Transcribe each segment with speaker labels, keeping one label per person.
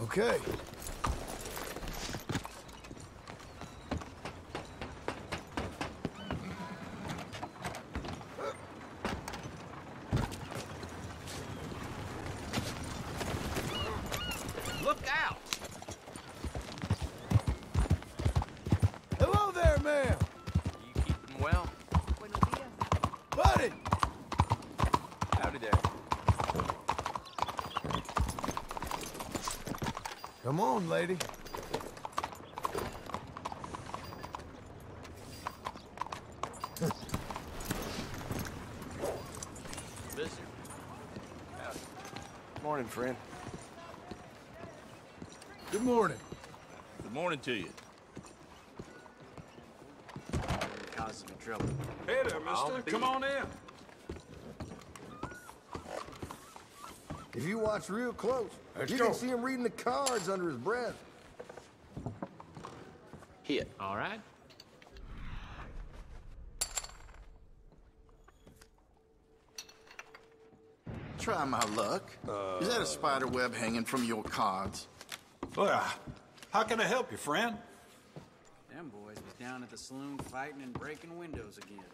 Speaker 1: Okay.
Speaker 2: Look out!
Speaker 1: Hello there, ma'am.
Speaker 2: You keeping well?
Speaker 3: Buenos dias.
Speaker 1: Buddy!
Speaker 2: Howdy there.
Speaker 1: Come on, lady.
Speaker 2: Busy? Morning, friend.
Speaker 1: Good morning.
Speaker 4: Good morning to you.
Speaker 2: Causing me trouble.
Speaker 5: Hey there, mister. Come on in.
Speaker 6: If you watch real close, you can see him reading the cards under his breath.
Speaker 2: Hit.
Speaker 7: All right.
Speaker 8: Try my luck. Is that a spider web hanging from your cards?
Speaker 5: Well, how can I help you, friend?
Speaker 7: Them boys was down at the saloon fighting and breaking windows again.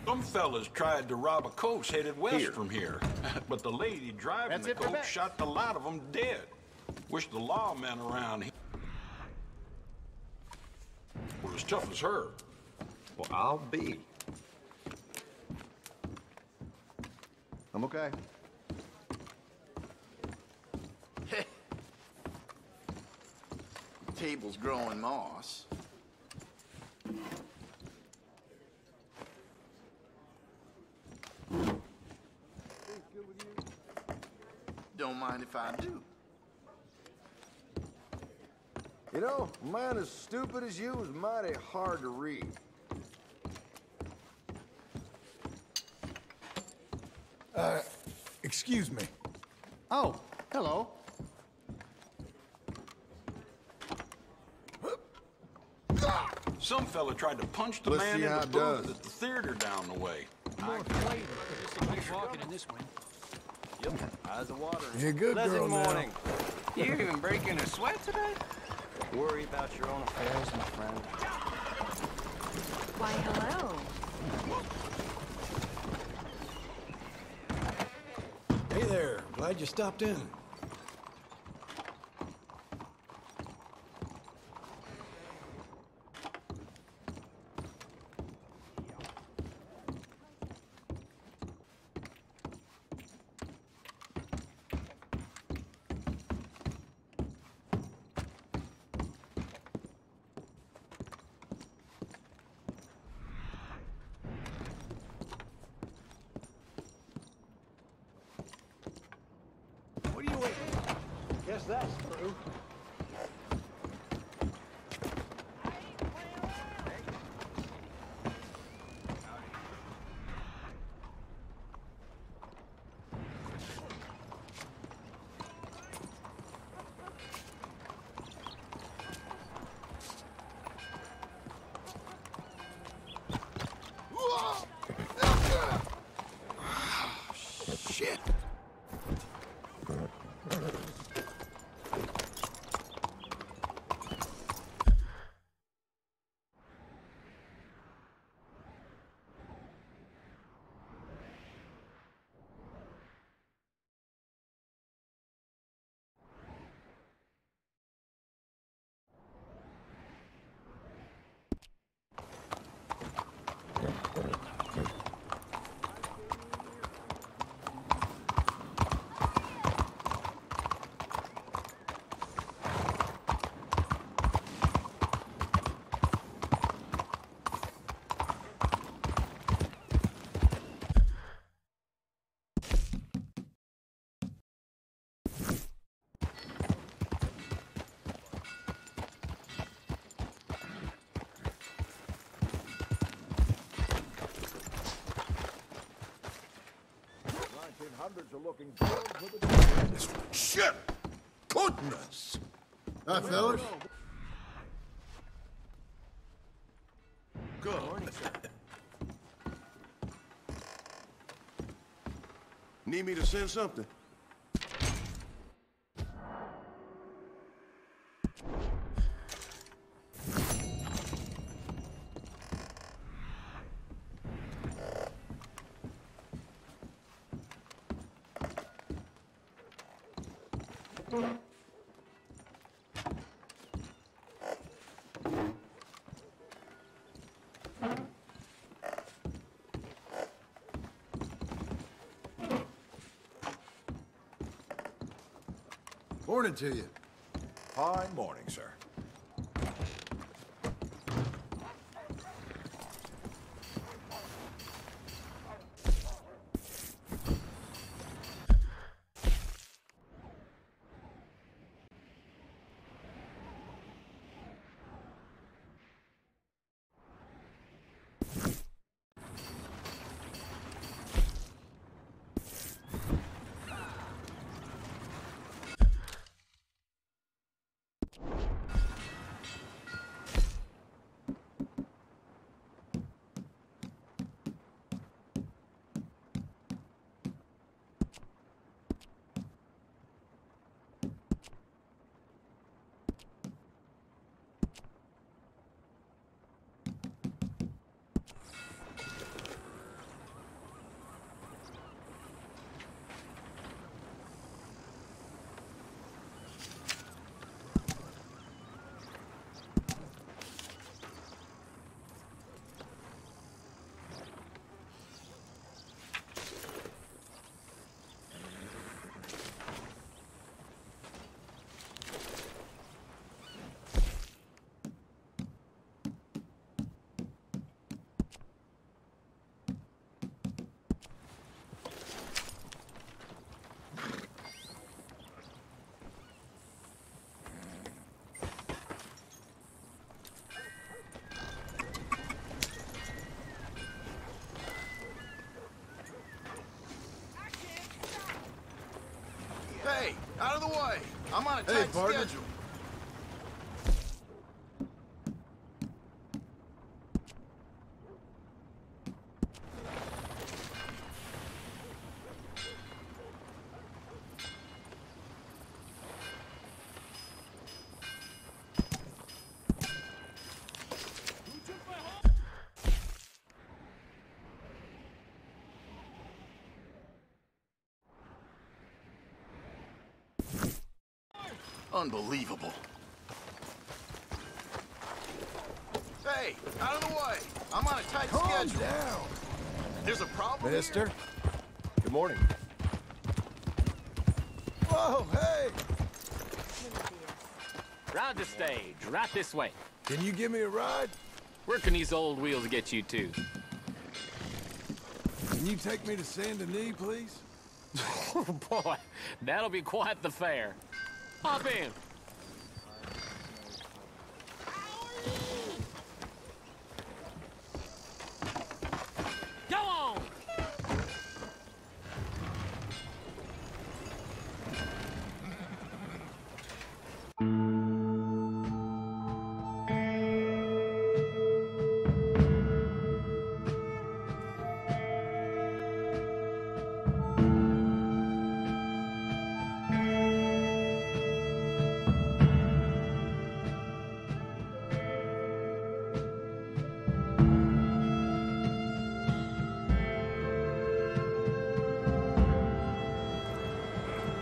Speaker 5: Some fellas tried to rob a coach headed west from here, but the lady driving the coach shot the lot of them dead. Wish the lawmen around here were as tough as her.
Speaker 6: Well, I'll be. I'm okay.
Speaker 8: Table's growing moss. Don't mind if I do.
Speaker 6: You know, mine as stupid as you is mighty hard to read.
Speaker 1: Excuse me.
Speaker 7: Oh, hello.
Speaker 5: Some fella tried to punch the
Speaker 6: Let's
Speaker 5: man
Speaker 6: see
Speaker 5: in
Speaker 6: how
Speaker 5: the
Speaker 6: it does.
Speaker 5: booth at the theater down the way.
Speaker 7: More flavor. Just keep walking in this one.
Speaker 2: Yep. Eyes of water.
Speaker 1: You're a good
Speaker 2: Pleasant
Speaker 1: girl now.
Speaker 2: morning. You even breaking a sweat today? Worry about your own affairs, my friend.
Speaker 3: Why, hello.
Speaker 1: Hey there. Glad you stopped in.
Speaker 7: What are you waiting for? Guess that's true.
Speaker 1: Shit. Shit! Goodness!
Speaker 6: Hi, fellas.
Speaker 1: Good. Need me to send something? Morning to you.
Speaker 9: Fine morning, sir.
Speaker 8: Hey, out of the way. I'm on a
Speaker 6: Hey,
Speaker 8: tight
Speaker 6: partner.
Speaker 8: schedule. Unbelievable. Hey, out of the way. I'm on a tight
Speaker 1: Calm
Speaker 8: schedule.
Speaker 1: down.
Speaker 8: There's a problem
Speaker 1: Mister?
Speaker 8: here?
Speaker 1: Good morning. Whoa, hey!
Speaker 10: Ride the stage, right this way.
Speaker 1: Can you give me a ride?
Speaker 10: Where can these old wheels get you to?
Speaker 1: Can you take me to Saint Denis, please?
Speaker 10: Oh boy, that'll be quite the fare. Hop in. Go on!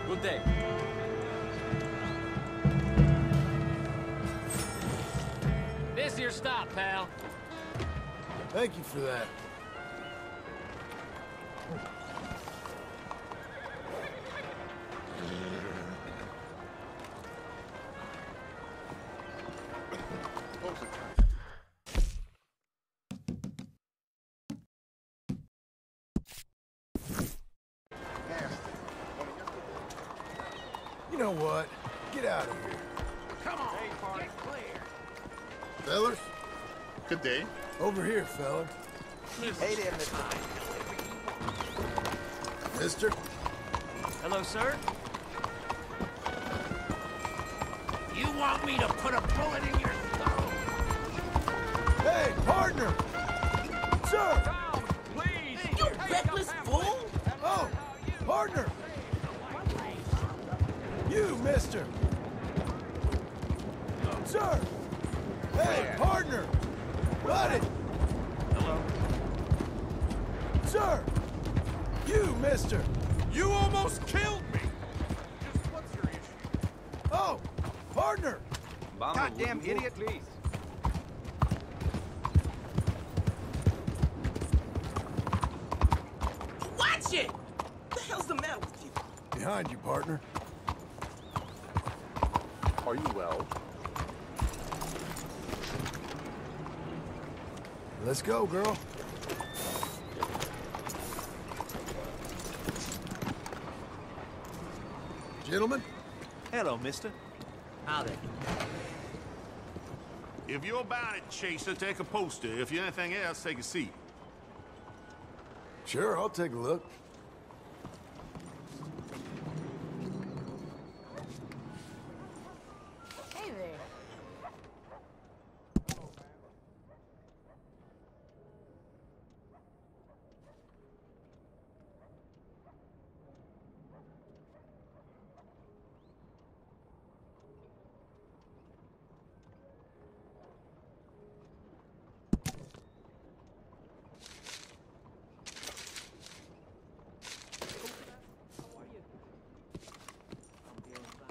Speaker 10: Good day. This your stop, pal.
Speaker 1: Thank you for that. You know what? Get out of here.
Speaker 7: Come on, get clear.
Speaker 6: Fellas?
Speaker 8: Good day.
Speaker 1: Over here, fella.
Speaker 2: Hey there, Mr.
Speaker 1: Mister?
Speaker 7: Hello, sir.
Speaker 10: You want me to put a bullet in your thumb?
Speaker 1: Hey, partner! Sir!
Speaker 10: Down, please!
Speaker 11: You reckless fool!
Speaker 1: Oh, partner! You, mister! Sir! Hey, partner! Buddy!
Speaker 7: Hello.
Speaker 1: Sir! You, mister!
Speaker 4: You almost killed me!
Speaker 7: Just what's your issue?
Speaker 1: Oh, partner!
Speaker 7: Goddamn idiot! Please.
Speaker 11: Watch it! What the hell's the matter with you?
Speaker 1: Behind you, partner.
Speaker 9: Are you well?
Speaker 1: Let's go, girl. Gentlemen?
Speaker 7: Hello, mister.
Speaker 11: Howdy.
Speaker 4: If you're about it, Chaser, take a poster. If you're anything else, take a seat.
Speaker 1: Sure, I'll take a look.
Speaker 3: Hey there.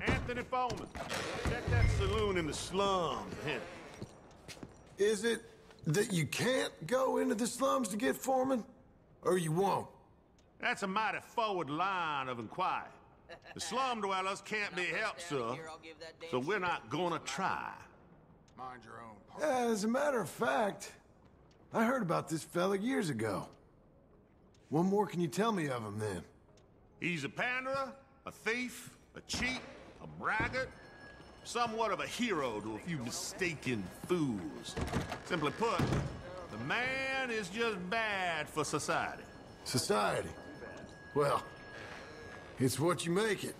Speaker 4: Anthony Foreman, check that saloon in the slums. Hint.
Speaker 1: Is it that you can't go into the slums to get foreman? Or you won't?
Speaker 4: That's a mighty forward line of inquiry. The slum dwellers can't be helped, sir, so we're not gonna try.
Speaker 1: Mind your own. As a matter of fact, I heard about this fella years ago. What more can you tell me of him, then?
Speaker 4: He's a panderer, a thief, a cheat, a braggart, somewhat of a hero to a few mistaken fools. Simply put, the man is just bad for society.
Speaker 1: Society? Well, it's what you make it.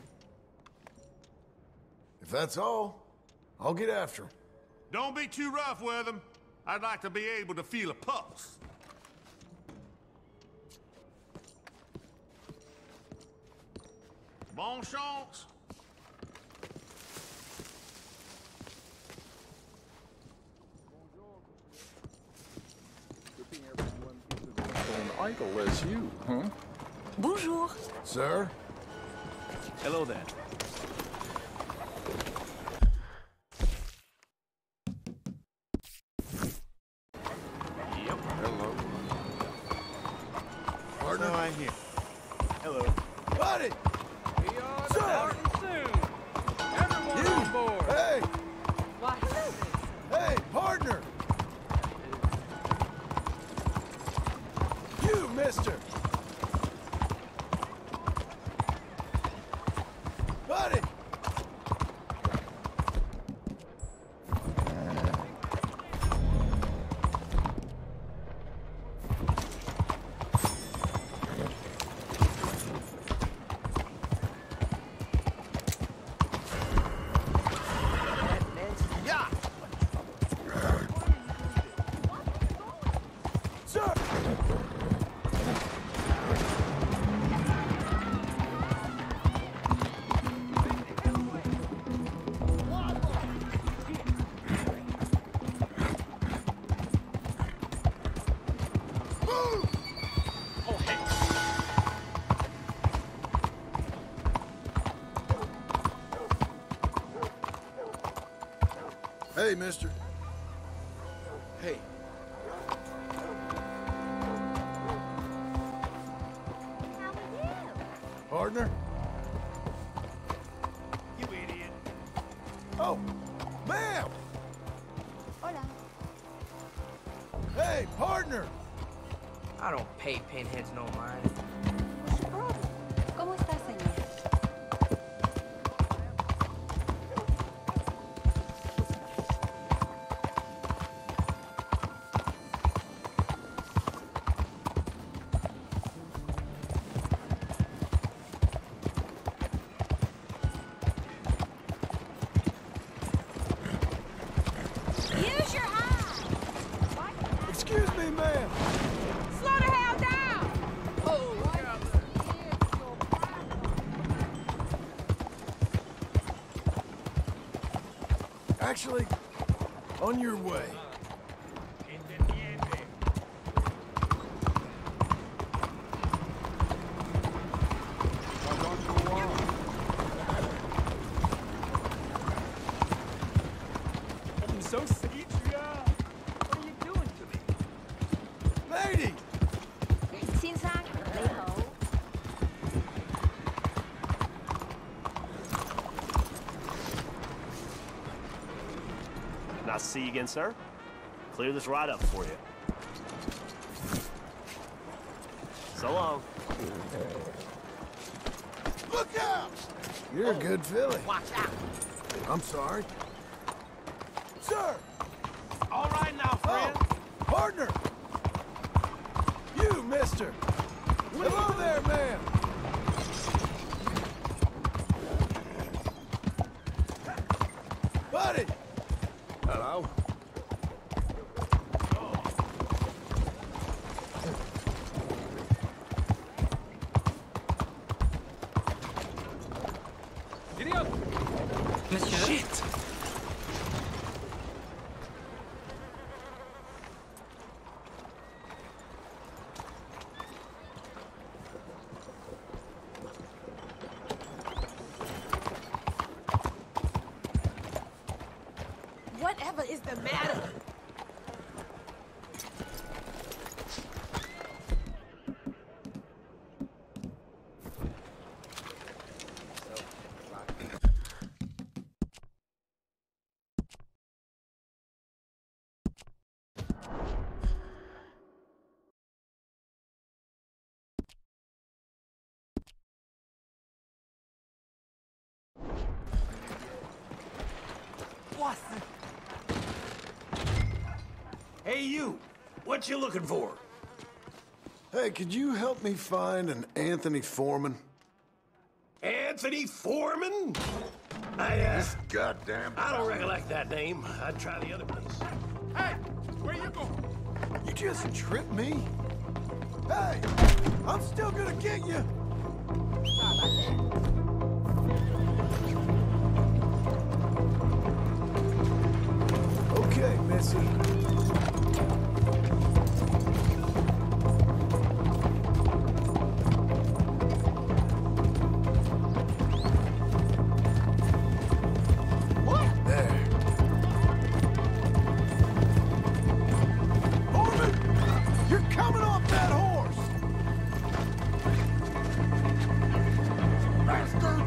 Speaker 1: If that's all, I'll get after him.
Speaker 4: Don't be too rough with him. I'd like to be able to feel a pulse. Bon chance.
Speaker 9: Idle as you, huh?
Speaker 3: Bonjour.
Speaker 1: Sir?
Speaker 7: Hello there.
Speaker 4: Yep. Hello.
Speaker 1: Partner?
Speaker 7: I hear. Hello.
Speaker 1: Buddy!
Speaker 10: We are
Speaker 1: Sir!
Speaker 10: departing soon. Everyone
Speaker 1: You!
Speaker 10: on board.
Speaker 1: Hey!
Speaker 3: What is this?
Speaker 1: Hey, partner! You, mister! Buddy!
Speaker 11: Yeah!
Speaker 1: Sir! Hey, mister.
Speaker 6: Hey,
Speaker 1: Partner?
Speaker 7: You idiot.
Speaker 1: Oh, ma'am!
Speaker 3: Hola.
Speaker 1: Hey, partner!
Speaker 11: I don't pay pinheads no mind.
Speaker 3: What's your problem? ¿Cómo está, señor?
Speaker 1: man!
Speaker 3: Slow the hell down!
Speaker 1: Actually, on your way.
Speaker 12: I'm so sick, What are you doing to me?
Speaker 1: Lady!
Speaker 3: 先生，你好。
Speaker 12: Nice to see you again, sir. Clear this right up for you. So long.
Speaker 1: Look out! You're a good filly.
Speaker 11: Watch out.
Speaker 1: I'm sorry. Sir!
Speaker 11: All right now, friend.
Speaker 1: Oh, partner! You, mister! Hello there, man! Buddy!
Speaker 6: Hello?
Speaker 12: Giddy up!
Speaker 11: Monsieur.
Speaker 12: Shit!
Speaker 11: Whatever is the matter?
Speaker 6: Hey, you! What you looking for?
Speaker 1: Hey, could you help me find an Anthony Foreman?
Speaker 6: Anthony Foreman?
Speaker 1: This goddamn...
Speaker 6: I don't recollect that name. I'd try the other place.
Speaker 1: Hey! Where you going? You just tripped me? Hey! I'm still gonna get you!
Speaker 11: Sorry about that.
Speaker 1: Okay, Missy.
Speaker 11: What?
Speaker 1: There. Foreman! You're coming off that horse! Bastard!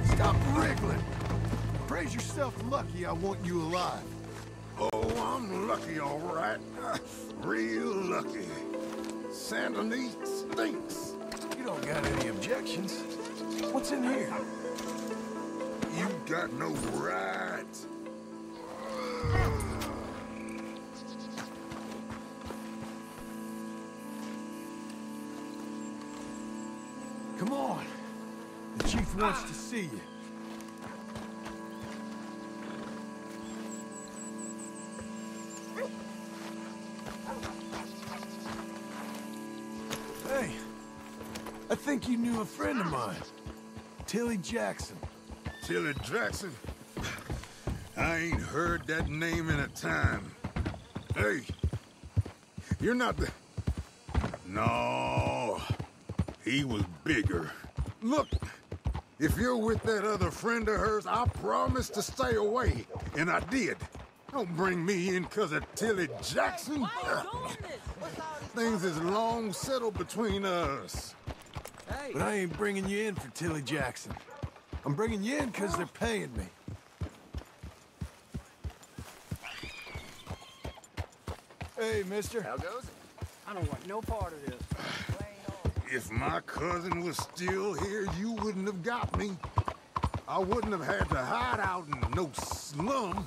Speaker 1: Stop wriggling! Praise yourself lucky I want you alive.
Speaker 6: Oh, I'm lucky, all right. Real lucky. Santa Anita stinks.
Speaker 1: You don't got any objections. What's in here?
Speaker 6: You got no rights.
Speaker 1: Come on. The chief wants to see you. Hey, I think you knew a friend of mine, Tilly Jackson.
Speaker 6: Tilly Jackson? I ain't heard that name in a time. Hey, you're not the... No, he was bigger. Look, if you're with that other friend of hers, I promised to stay away, and I did. Don't bring me in because of Tilly Jackson. Things is long settled between us.
Speaker 1: But I ain't bringing you in for Tilly Jackson. I'm bringing you in because they're paying me. Hey, mister.
Speaker 10: How goes it? I don't want no part of this.
Speaker 6: If my cousin was still here, you wouldn't have got me. I wouldn't have had to hide out in no slum,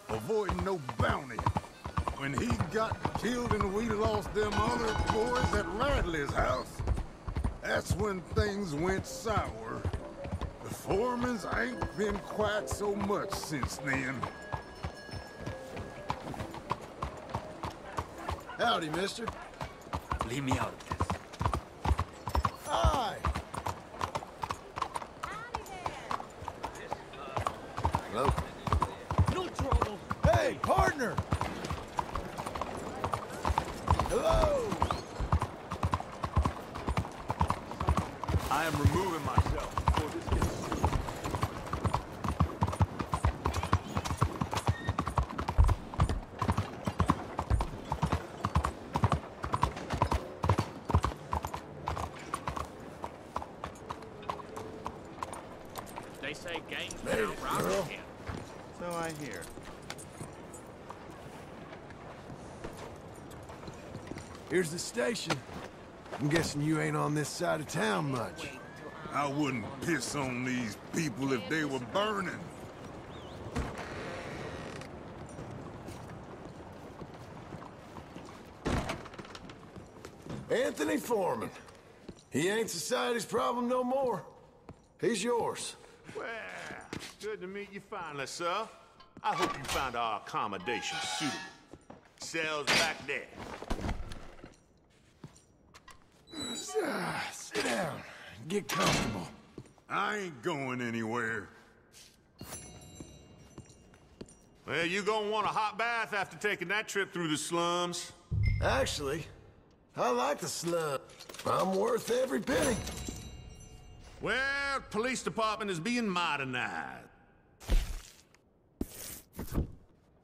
Speaker 6: avoiding no bounty. When he got killed and we lost them other boys at Radley's house, that's when things went sour. The Foremans ain't been quite so much since then.
Speaker 1: Howdy, mister.
Speaker 10: Leave me out of this.
Speaker 1: Hi.
Speaker 2: Hello?
Speaker 12: No trouble.
Speaker 1: Hey, partner. Hello.
Speaker 12: I am removing myself before this gets
Speaker 10: They say gangs
Speaker 1: Hey,
Speaker 10: now rob
Speaker 1: girl.
Speaker 10: here.
Speaker 2: So I hear.
Speaker 1: Here's the station. I'm guessing you ain't on this side of town much.
Speaker 6: I wouldn't piss on these people if they were burning.
Speaker 1: Anthony Foreman. He ain't society's problem no more. He's yours.
Speaker 4: Well, good to meet you finally, sir. I hope you found our accommodation suitable. Cells back there.
Speaker 1: Sit down. Get comfortable.
Speaker 6: I ain't going anywhere.
Speaker 4: Well, you're gonna want a hot bath after taking that trip through the slums.
Speaker 1: Actually, I like the slum. I'm worth every penny.
Speaker 4: Well, police department is being modernized.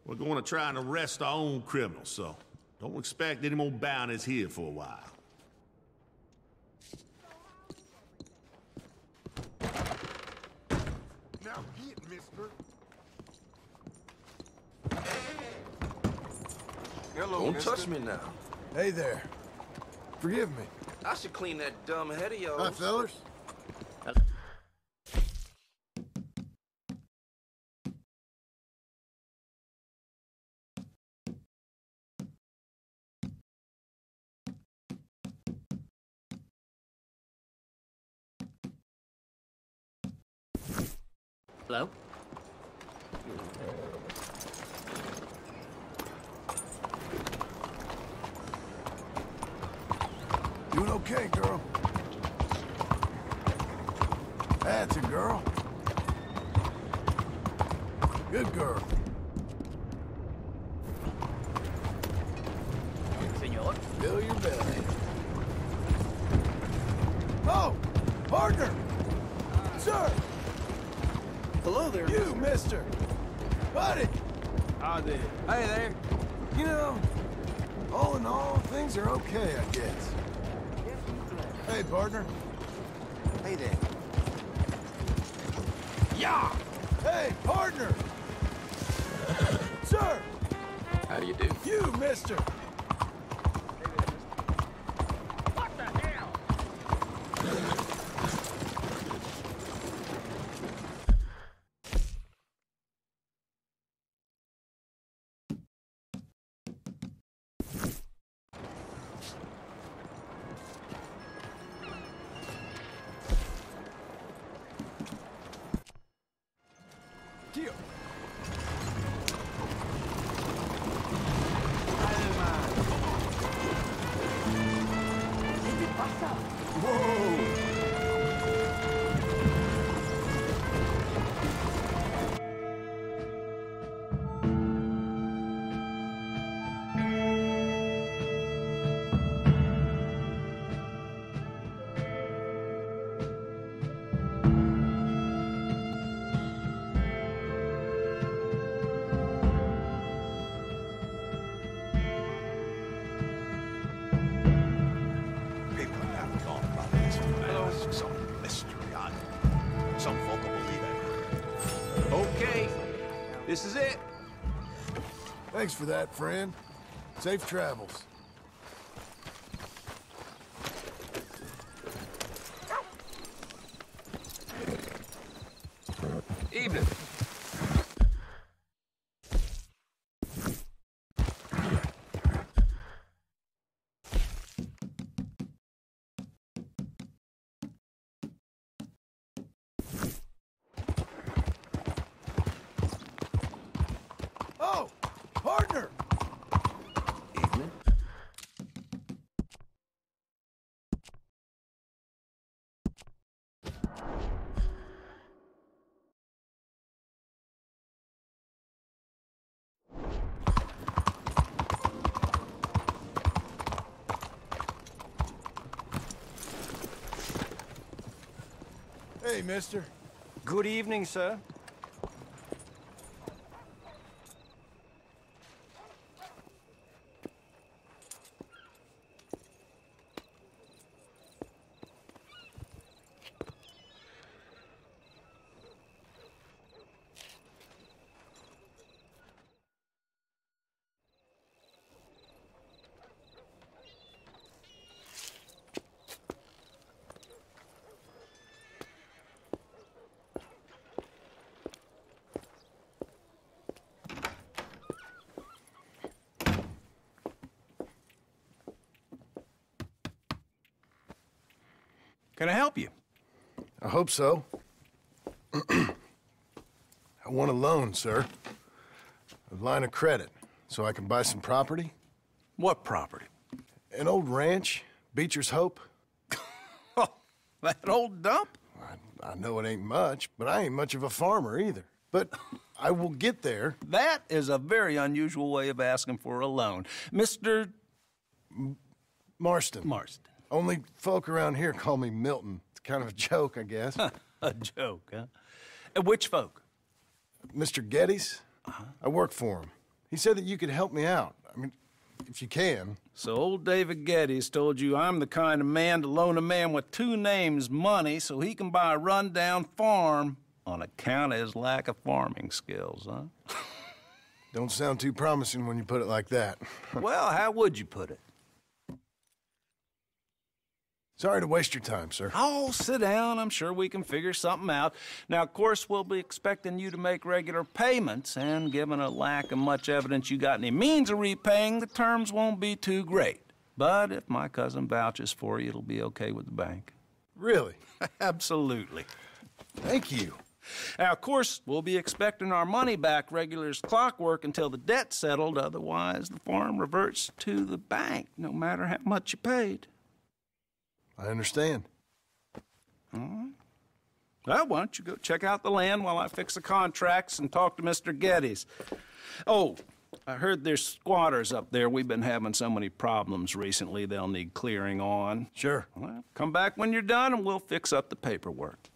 Speaker 4: We're going to try and arrest our own criminals, so don't expect any more bounties here for a while.
Speaker 6: Now get, mister.
Speaker 2: Hello,
Speaker 13: Don't
Speaker 2: mister.
Speaker 13: touch me now.
Speaker 1: Hey there. Forgive me.
Speaker 13: I should clean that dumb head of yours.
Speaker 1: Hi, fellas.
Speaker 10: Hello?
Speaker 1: Doing okay, girl. That's a girl. Good girl.
Speaker 10: Senor?
Speaker 1: Fill your belly. Oh! Partner! Sir!
Speaker 2: Hello there.
Speaker 1: You, mister! Buddy!
Speaker 12: Hi there.
Speaker 2: Hey there.
Speaker 1: You know, all in all, things are okay, I guess. Hey, partner.
Speaker 2: Hey there.
Speaker 1: Yeah! Hey, partner! Sir!
Speaker 13: How do you do?
Speaker 1: You, mister!
Speaker 10: What the hell?
Speaker 1: Deal.
Speaker 4: People have gone about this mask, some mystery on it. Some folk will believe it.
Speaker 2: Okay. This is it.
Speaker 1: Thanks for that, friend. Safe travels.
Speaker 2: Evening.
Speaker 1: Oh! Partner!
Speaker 2: Evening.
Speaker 1: Hey, mister.
Speaker 2: Good evening, sir. Can I help you?
Speaker 1: I hope so. I want a loan, sir. A line of credit, so I can buy some property.
Speaker 2: What property?
Speaker 1: An old ranch, Beecher's Hope.
Speaker 2: Oh, that old dump?
Speaker 1: I know it ain't much, but I ain't much of a farmer either. But I will get there.
Speaker 2: That is a very unusual way of asking for a loan. Mr.
Speaker 1: Marston.
Speaker 2: Marston.
Speaker 1: Only folk around here call me Milton. It's kind of a joke, I guess.
Speaker 2: A joke, huh? And which folk?
Speaker 1: Mr. Geddes. I work for him. He said that you could help me out. I mean, if you can.
Speaker 2: So old David Geddes told you I'm the kind of man to loan a man with two names money so he can buy a rundown farm on account of his lack of farming skills, huh?
Speaker 1: Don't sound too promising when you put it like that.
Speaker 2: Well, how would you put it?
Speaker 1: Sorry to waste your time, sir.
Speaker 2: Oh, sit down. I'm sure we can figure something out. Now, of course, we'll be expecting you to make regular payments, and given a lack of much evidence you got any means of repaying, the terms won't be too great. But if my cousin vouches for you, it'll be okay with the bank.
Speaker 1: Really?
Speaker 2: Absolutely.
Speaker 1: Thank you.
Speaker 2: Now, of course, we'll be expecting our money back regular as clockwork until the debt's settled. Otherwise, the farm reverts to the bank, no matter how much you paid.
Speaker 1: I understand.
Speaker 2: All right. Well, why don't you go check out the land while I fix the contracts and talk to Mr. Geddes. Oh, I heard there's squatters up there. We've been having so many problems recently, they'll need clearing on.
Speaker 1: Sure.
Speaker 2: Well, come back when you're done and we'll fix up the paperwork.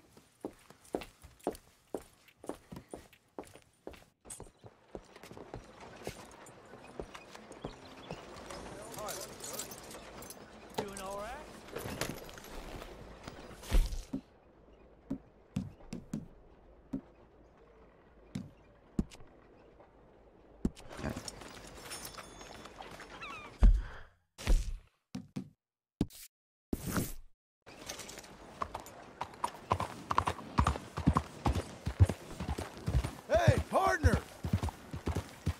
Speaker 1: Hey, partner!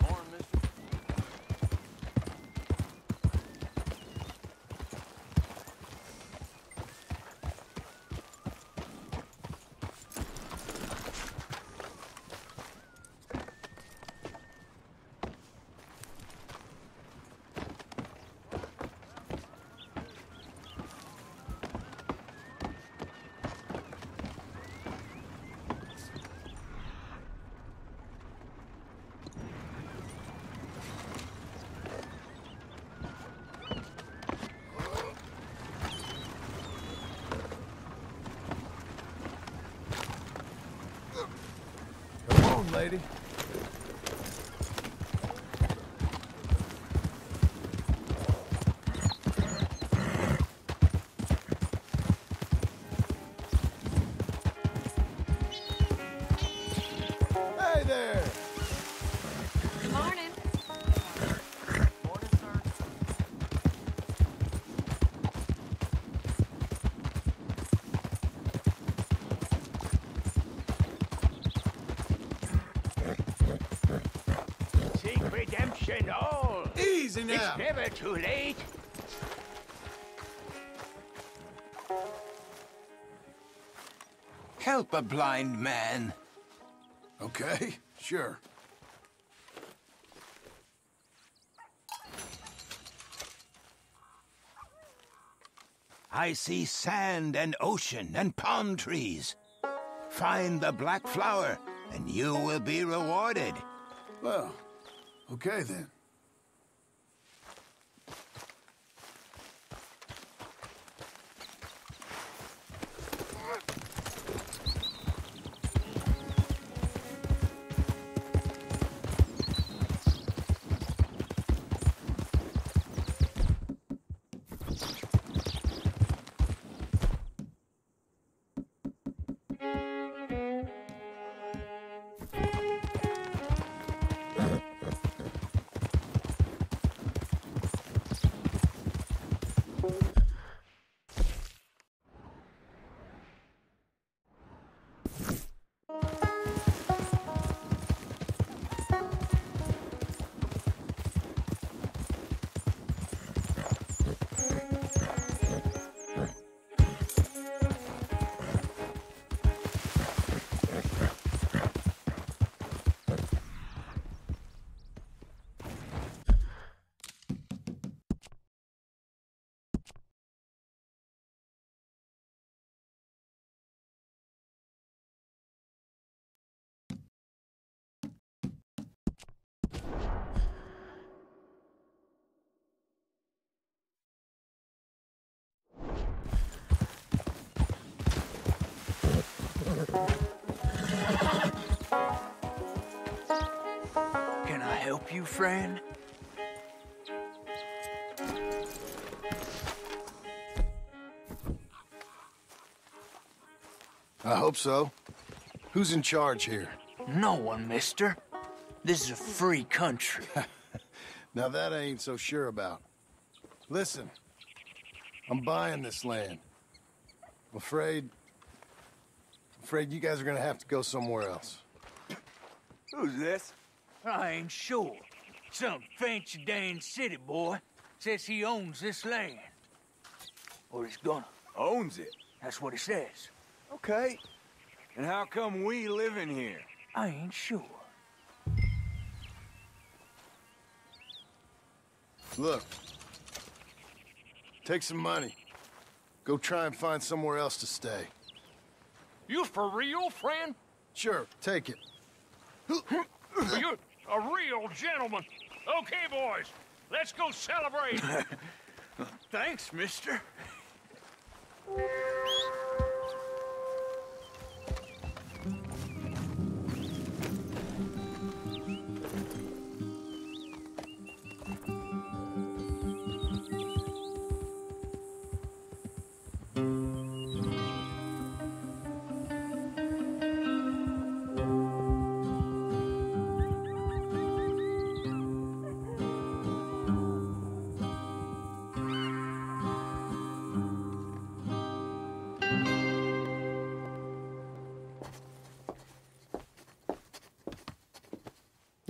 Speaker 2: Morning, mister.
Speaker 1: Lady. Hey there.
Speaker 3: Good morning.
Speaker 2: Morning, sir.
Speaker 14: Seek redemption all.
Speaker 1: Easy now.
Speaker 14: It's never too late.
Speaker 13: Help a blind man.
Speaker 1: Okay, sure.
Speaker 14: I see sand and ocean and palm trees. Find the black flower, and you will be rewarded.
Speaker 1: Well, okay then.
Speaker 13: Can I help you, friend?
Speaker 1: I hope so. Who's in charge here?
Speaker 13: No one, mister. This is a free country.
Speaker 1: Now that I ain't so sure about. Listen, I'm buying this land. I'm afraid you guys are gonna have to go somewhere else.
Speaker 13: Who's this? I ain't sure. Some fancy Dan city boy says he owns this land. Or he's gonna.
Speaker 15: Owns it?
Speaker 13: That's what he says.
Speaker 15: Okay. And how come we live in here?
Speaker 13: I ain't sure.
Speaker 1: Look. Take some money. Go try and find somewhere else to stay.
Speaker 10: You for real, friend?
Speaker 1: Sure, take it.
Speaker 10: You're a real gentleman. Okay, boys, let's go celebrate.
Speaker 13: Thanks, mister.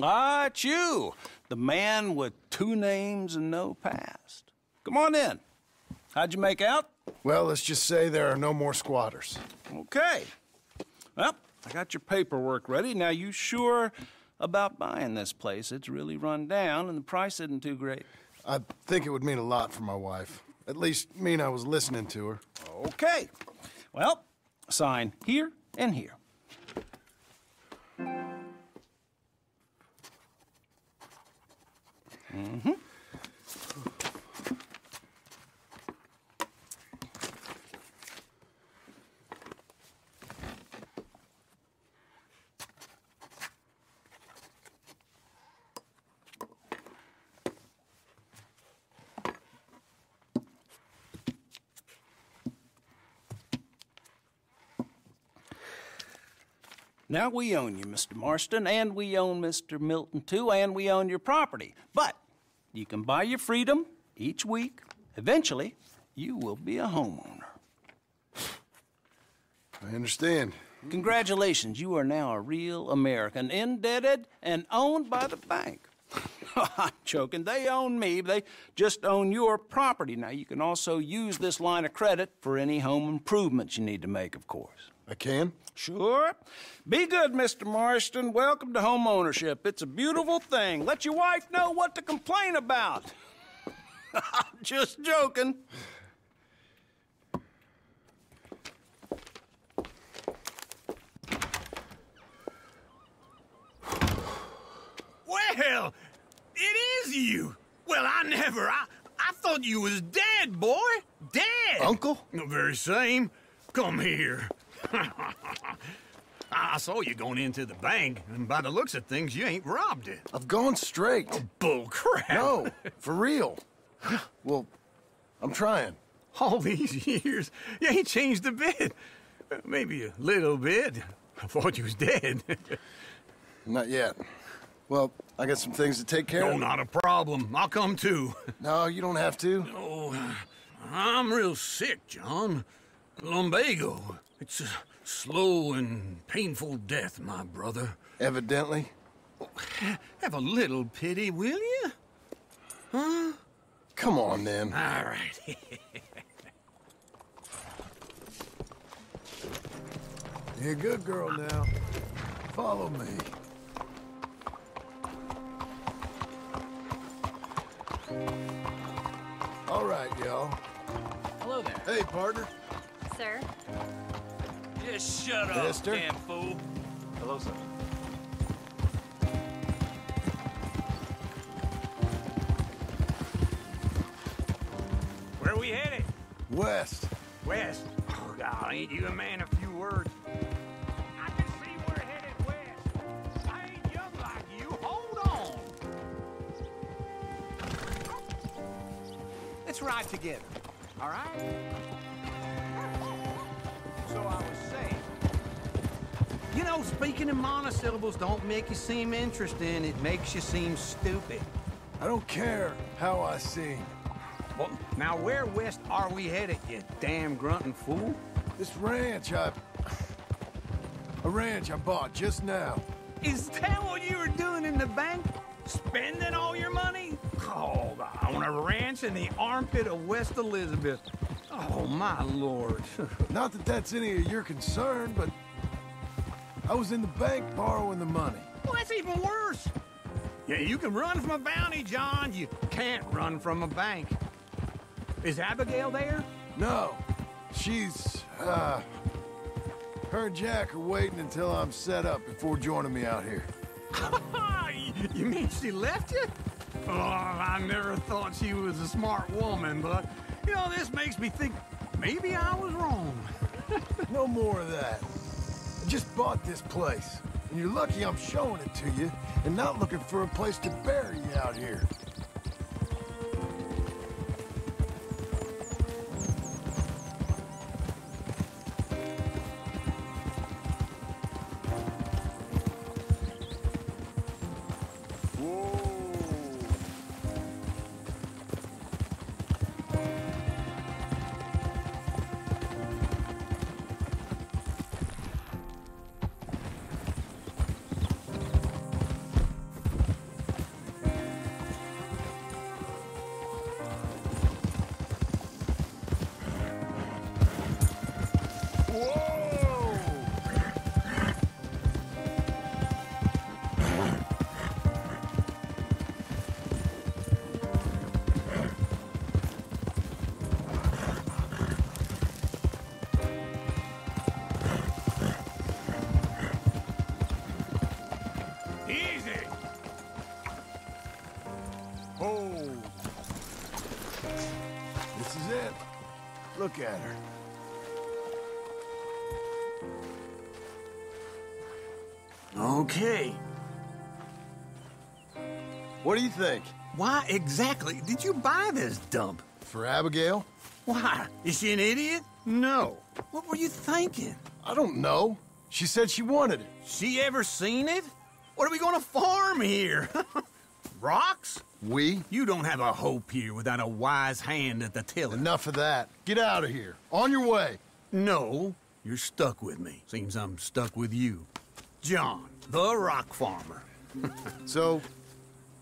Speaker 2: Ah, it's you, the man with 2 names and no past. Come on in. How'd you make out?
Speaker 1: Well, let's just say there are no more squatters.
Speaker 2: Okay. Well, I got your paperwork ready. Now, you sure about buying this place? It's really run down, and the price isn't too great.
Speaker 1: I think it would mean a lot for my wife. At least mean I was listening to her.
Speaker 2: Okay. Well, sign here and here. Mm-hmm. Now we own you, Mr. Marston, and we own Mr. Milton, too, and we own your property. But you can buy your freedom each week. Eventually, you will be a homeowner.
Speaker 1: I understand.
Speaker 2: Congratulations, you are now a real American, indebted and owned by the bank. I'm joking. They own me. They just own your property. Now, you can also use this line of credit for any home improvements you need to make, of course.
Speaker 1: I can?
Speaker 2: Sure. Be good, Mr. Marston. Welcome to home ownership. It's a beautiful thing. Let your wife know what to complain about. Just joking.
Speaker 16: Well, it is you. Well, I thought you was dead, boy. Dead.
Speaker 1: Uncle?
Speaker 16: The very same. Come here. I saw you going into the bank, and by the looks of things, you ain't robbed it.
Speaker 1: I've gone straight.
Speaker 16: Oh, bull crap.
Speaker 1: No, for real. Well, I'm trying.
Speaker 16: All these years, you ain't changed a bit. Maybe a little bit. I thought you was dead.
Speaker 1: Not yet. Well, I got some things to take care of.
Speaker 16: No, not a problem. I'll come too.
Speaker 1: No, you don't have to.
Speaker 16: Oh, I'm real sick, John. Lumbago. It's a slow and painful death, my brother.
Speaker 1: Evidently.
Speaker 16: Have a little pity, will you? Huh?
Speaker 1: Come on, then.
Speaker 16: All right.
Speaker 6: You're a good girl now. Follow me. All right, y'all.
Speaker 10: Hello there.
Speaker 6: Hey, partner.
Speaker 3: Sir?
Speaker 10: Just shut up,
Speaker 1: Mister?
Speaker 10: damn fool.
Speaker 9: Hello, sir.
Speaker 16: Where are we headed?
Speaker 6: West.
Speaker 16: West. Oh, God, ain't you a man of few words?
Speaker 17: Let's ride together, all right? So I was saying...
Speaker 10: You know, speaking in monosyllables don't make you seem interesting. It makes you seem stupid.
Speaker 1: I don't care how I sing.
Speaker 10: Well, now where west are we headed, you damn grunting fool?
Speaker 1: This ranch a ranch I bought just now.
Speaker 10: Is that what you were doing in the bank? Spending all your money? Oh, on a ranch in the armpit of West Elizabeth. Oh, my lord.
Speaker 1: Not that that's any of your concern, but I was in the bank borrowing the money.
Speaker 10: Well, that's even worse. Yeah, you can run from a bounty, John. You can't run from a bank. Is Abigail there?
Speaker 1: No. She's, her and Jack are waiting until I'm set up before joining me out here.
Speaker 10: You mean she left you? Oh, I never thought she was a smart woman, but, you know, this makes me think maybe I was wrong.
Speaker 1: No more of that. I just bought this place, and you're lucky I'm showing it to you and not looking for a place to bury you out here. This is it. Look at her.
Speaker 10: Okay.
Speaker 1: What do you think?
Speaker 10: Why exactly did you buy this dump?
Speaker 1: For Abigail?
Speaker 10: Why? Is she an idiot? No. What were you thinking?
Speaker 1: I don't know. She said she wanted it.
Speaker 10: She ever seen it? What are we gonna farm here? Rocks?
Speaker 1: We?
Speaker 10: You don't have a hope here without a wise hand at the tiller.
Speaker 1: Enough of that. Get out of here. On your way.
Speaker 10: No, you're stuck with me. Seems I'm stuck with you. John, the rock farmer.
Speaker 1: So,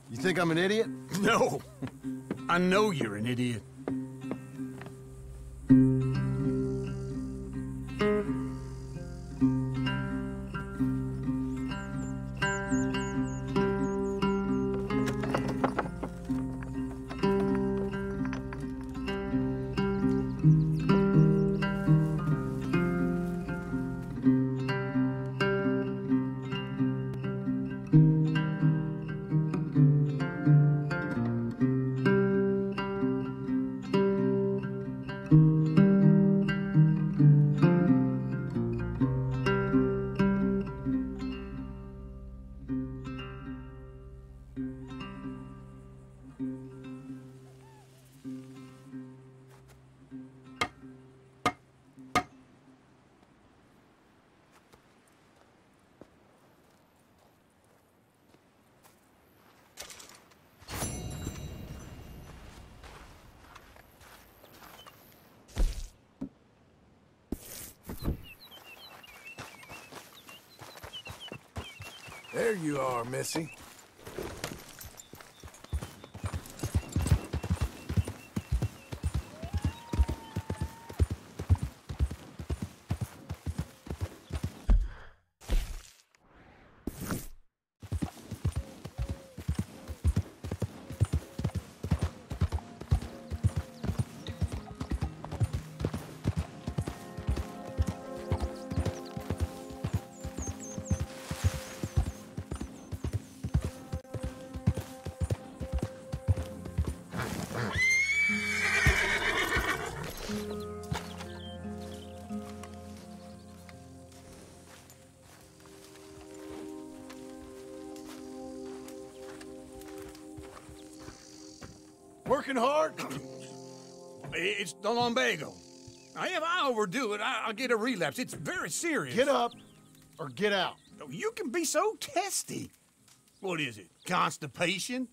Speaker 1: you think I'm an idiot?
Speaker 10: No. I know you're an idiot.
Speaker 1: There you are, Missy. Working hard?
Speaker 16: It's the lumbago. Now, if I overdo it, I'll get a relapse. It's very serious.
Speaker 1: Get up or get out.
Speaker 16: You can be so testy. What is it, constipation?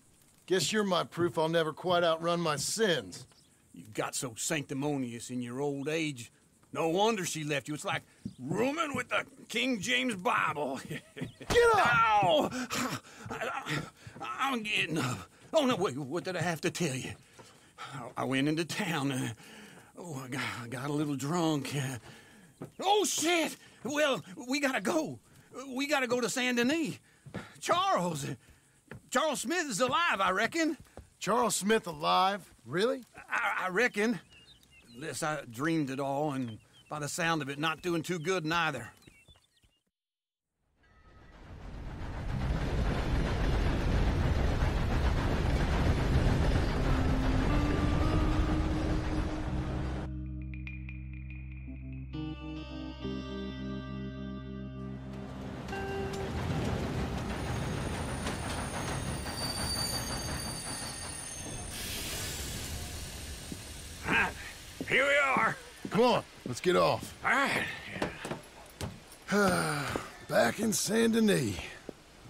Speaker 1: Guess you're my proof I'll never quite outrun my sins.
Speaker 16: You got so sanctimonious in your old age. No wonder she left you. It's like rooming with the King James Bible.
Speaker 1: Get up!
Speaker 16: Ow! I'm getting up. Oh, no, wait, what did I have to tell you? I went into town. I got a little drunk. Oh, shit! Well, we gotta go. We gotta go to Saint Denis. Charles Smith is alive, I reckon.
Speaker 1: Charles Smith alive? Really?
Speaker 16: I reckon. Unless I dreamed it all, and by the sound of it, not doing too good neither. Here we are.
Speaker 1: Come on, let's get off.
Speaker 16: All right.
Speaker 1: Back in Saint Denis.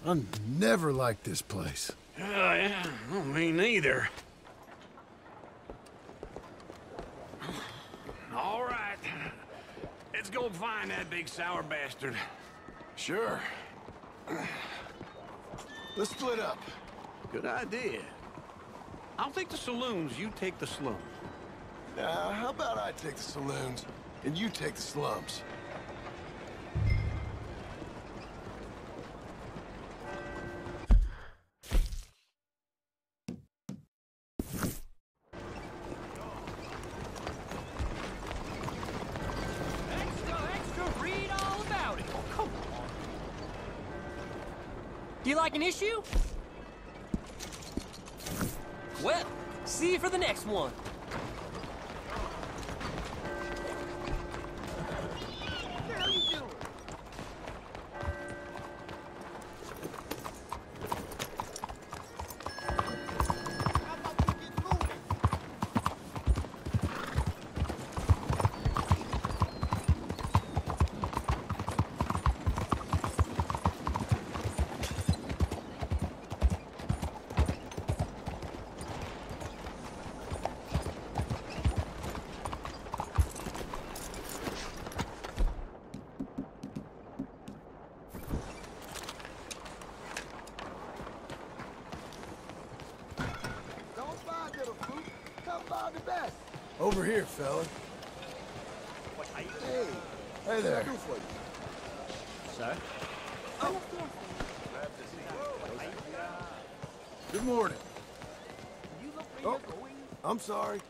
Speaker 1: I never liked this place.
Speaker 16: Yeah, well, me neither. All right. Let's go find that big sour bastard.
Speaker 1: Sure. Let's split up.
Speaker 16: Good idea. I'll take the saloons, you take the slums.
Speaker 1: How about I take the saloons, and you take the slums?
Speaker 12: Extra, read all about it. Oh, come on. Do you like an issue? Well, see you for the next one.
Speaker 1: Over here, fella. Hey. Hey there.
Speaker 12: Sir?
Speaker 1: Good morning. Oh, I'm sorry.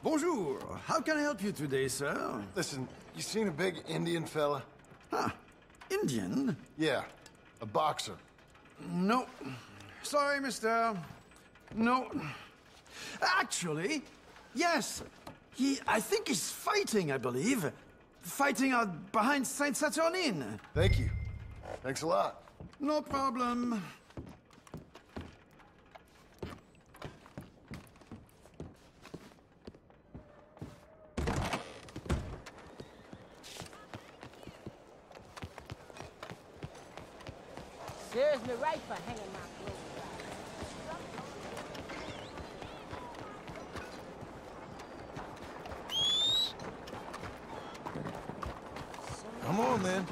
Speaker 18: Bonjour. How can I help you today, sir?
Speaker 1: Listen, you seen a big Indian fella?
Speaker 18: Huh. Indian?
Speaker 1: Yeah, a boxer.
Speaker 18: No. Sorry, mister. No. Actually, yes. I think he's fighting, I believe. Fighting out behind Saint Saturnine.
Speaker 1: Thank you. Thanks a lot.
Speaker 18: No problem.
Speaker 11: Serves me right for hanging my clothes out.
Speaker 1: Come on, then.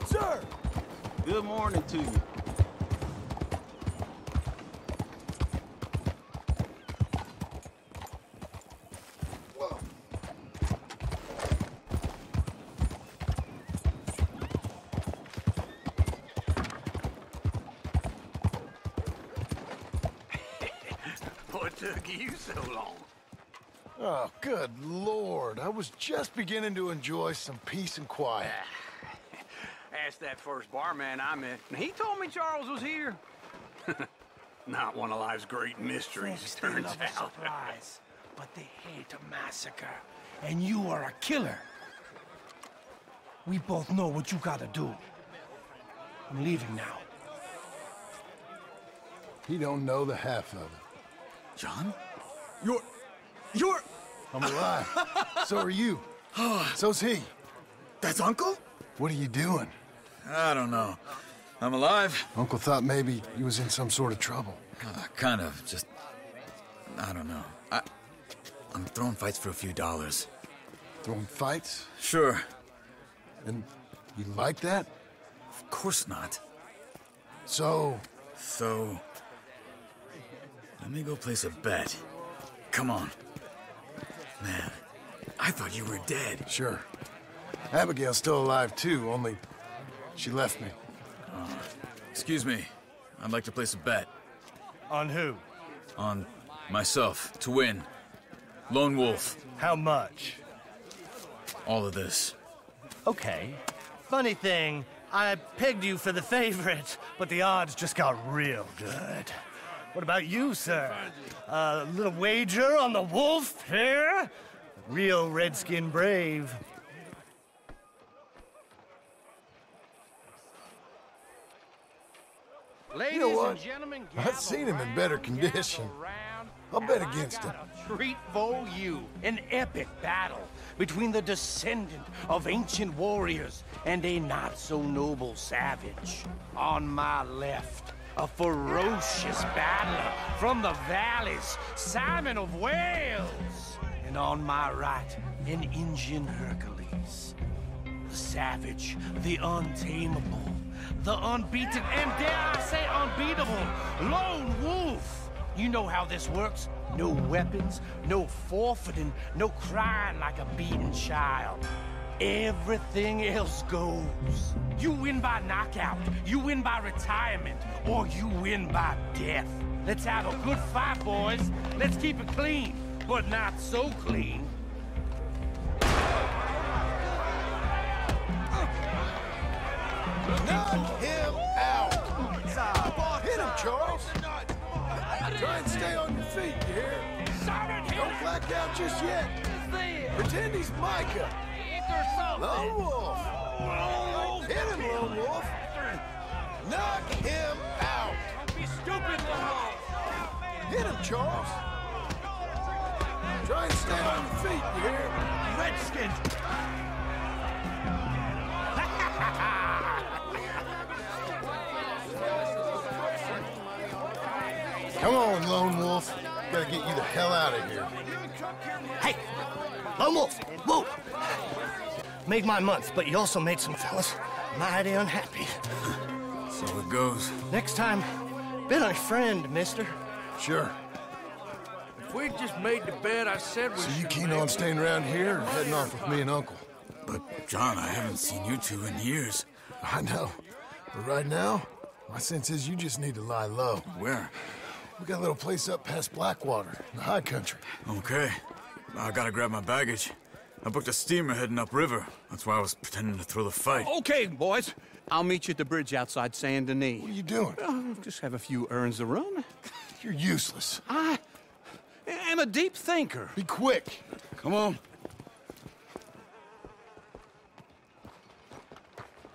Speaker 1: Sir!
Speaker 2: Good morning to you.
Speaker 16: What took you so long?
Speaker 1: Oh, good Lord. I was just beginning to enjoy some peace and quiet.
Speaker 16: Asked that first barman I met, and he told me Charles was here. Not one of life's great mysteries,
Speaker 19: They
Speaker 16: turns
Speaker 19: love a
Speaker 16: out.
Speaker 19: surprise, but they hate a massacre. And you are a killer.
Speaker 12: We both know what you gotta do. I'm leaving now.
Speaker 1: He don't know the half of it.
Speaker 18: John? You're...
Speaker 1: I'm alive. So are you. So's he.
Speaker 18: That's Uncle?
Speaker 1: What are you doing?
Speaker 18: I don't know. I'm alive.
Speaker 1: Uncle thought maybe he was in some sort of trouble.
Speaker 18: Kind of. Just... I don't know. I'm throwing fights for a few dollars.
Speaker 1: Throwing fights?
Speaker 18: Sure.
Speaker 1: And you like that?
Speaker 18: Of course not.
Speaker 1: So...
Speaker 18: Let me go place a bet. Come on. Man, I thought you were dead.
Speaker 1: Sure. Abigail's still alive, too, only she left me.
Speaker 18: Excuse me. I'd like to place a bet.
Speaker 12: On who?
Speaker 18: On myself, to win. Lone Wolf.
Speaker 12: How much?
Speaker 18: All of this.
Speaker 12: Okay. Funny thing, I pegged you for the favorite, but the odds just got real good. What about you, sir? A little wager on the wolf here? Real redskin brave.
Speaker 1: You know what? I've seen him in better condition. I'll bet against him.
Speaker 12: Treat for you an epic battle between the descendant of ancient warriors and a not-so-noble savage. On my left, a ferocious battler from the valleys, Simon of Wales. And on my right, an Indian Hercules. The savage, the untamable, the unbeaten, and dare I say unbeatable, Lone Wolf. You know how this works. No weapons, no forfeiting, no crying like a beaten child. Everything else goes. You win by knockout, you win by retirement, or you win by death. Let's have a good fight, boys. Let's keep it clean, but not so clean.
Speaker 1: Knock him out! Hit him, Charles! Try and stay on your feet, you hear? Don't black out just yet. Pretend he's Micah. Lone Wolf! Hit him, Lone Wolf! Knock him out!
Speaker 12: Don't be stupid, Lone Wolf!
Speaker 1: Hit him, Charles! Try and stay on your feet, you hear?
Speaker 12: Redskins!
Speaker 1: Come on, Lone Wolf. Gotta get you the hell out of here.
Speaker 12: Hey! Lone Wolf! Whoa! Made my month, but you also made some fellas mighty unhappy.
Speaker 18: So it goes.
Speaker 12: Next time, bet on your friend, mister.
Speaker 1: Sure.
Speaker 13: If we just made the bet I said we
Speaker 1: So you
Speaker 13: should
Speaker 1: keen
Speaker 13: make,
Speaker 1: on staying around here or heading off with me and Uncle?
Speaker 18: But, John, I haven't seen you two in years.
Speaker 1: I know. But right now, my sense is you just need to lie low.
Speaker 18: Where?
Speaker 1: We got a little place up past Blackwater, in the high country.
Speaker 18: Okay. I gotta grab my baggage. I booked a steamer heading upriver. That's why I was pretending to throw the fight.
Speaker 16: Okay, boys. I'll meet you at the bridge outside Saint Denis.
Speaker 1: What are you doing?
Speaker 16: Just have a few errands to run.
Speaker 1: You're useless.
Speaker 16: I am a deep thinker.
Speaker 1: Be quick.
Speaker 18: Come on.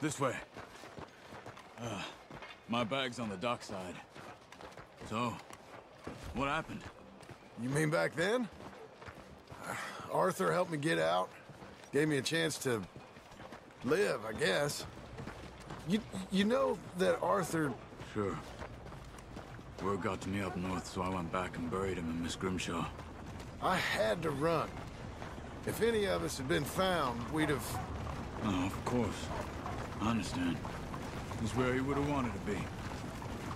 Speaker 18: This way. My bag's on the dockside. So, what happened?
Speaker 1: You mean back then? Arthur helped me get out. Gave me a chance to live, I guess. You know that Arthur...
Speaker 18: Sure. Word got to me up north, so I went back and buried him in Miss Grimshaw.
Speaker 1: I had to run. If any of us had been found, we'd have...
Speaker 18: Oh, of course. I understand. He's where he would have wanted to be.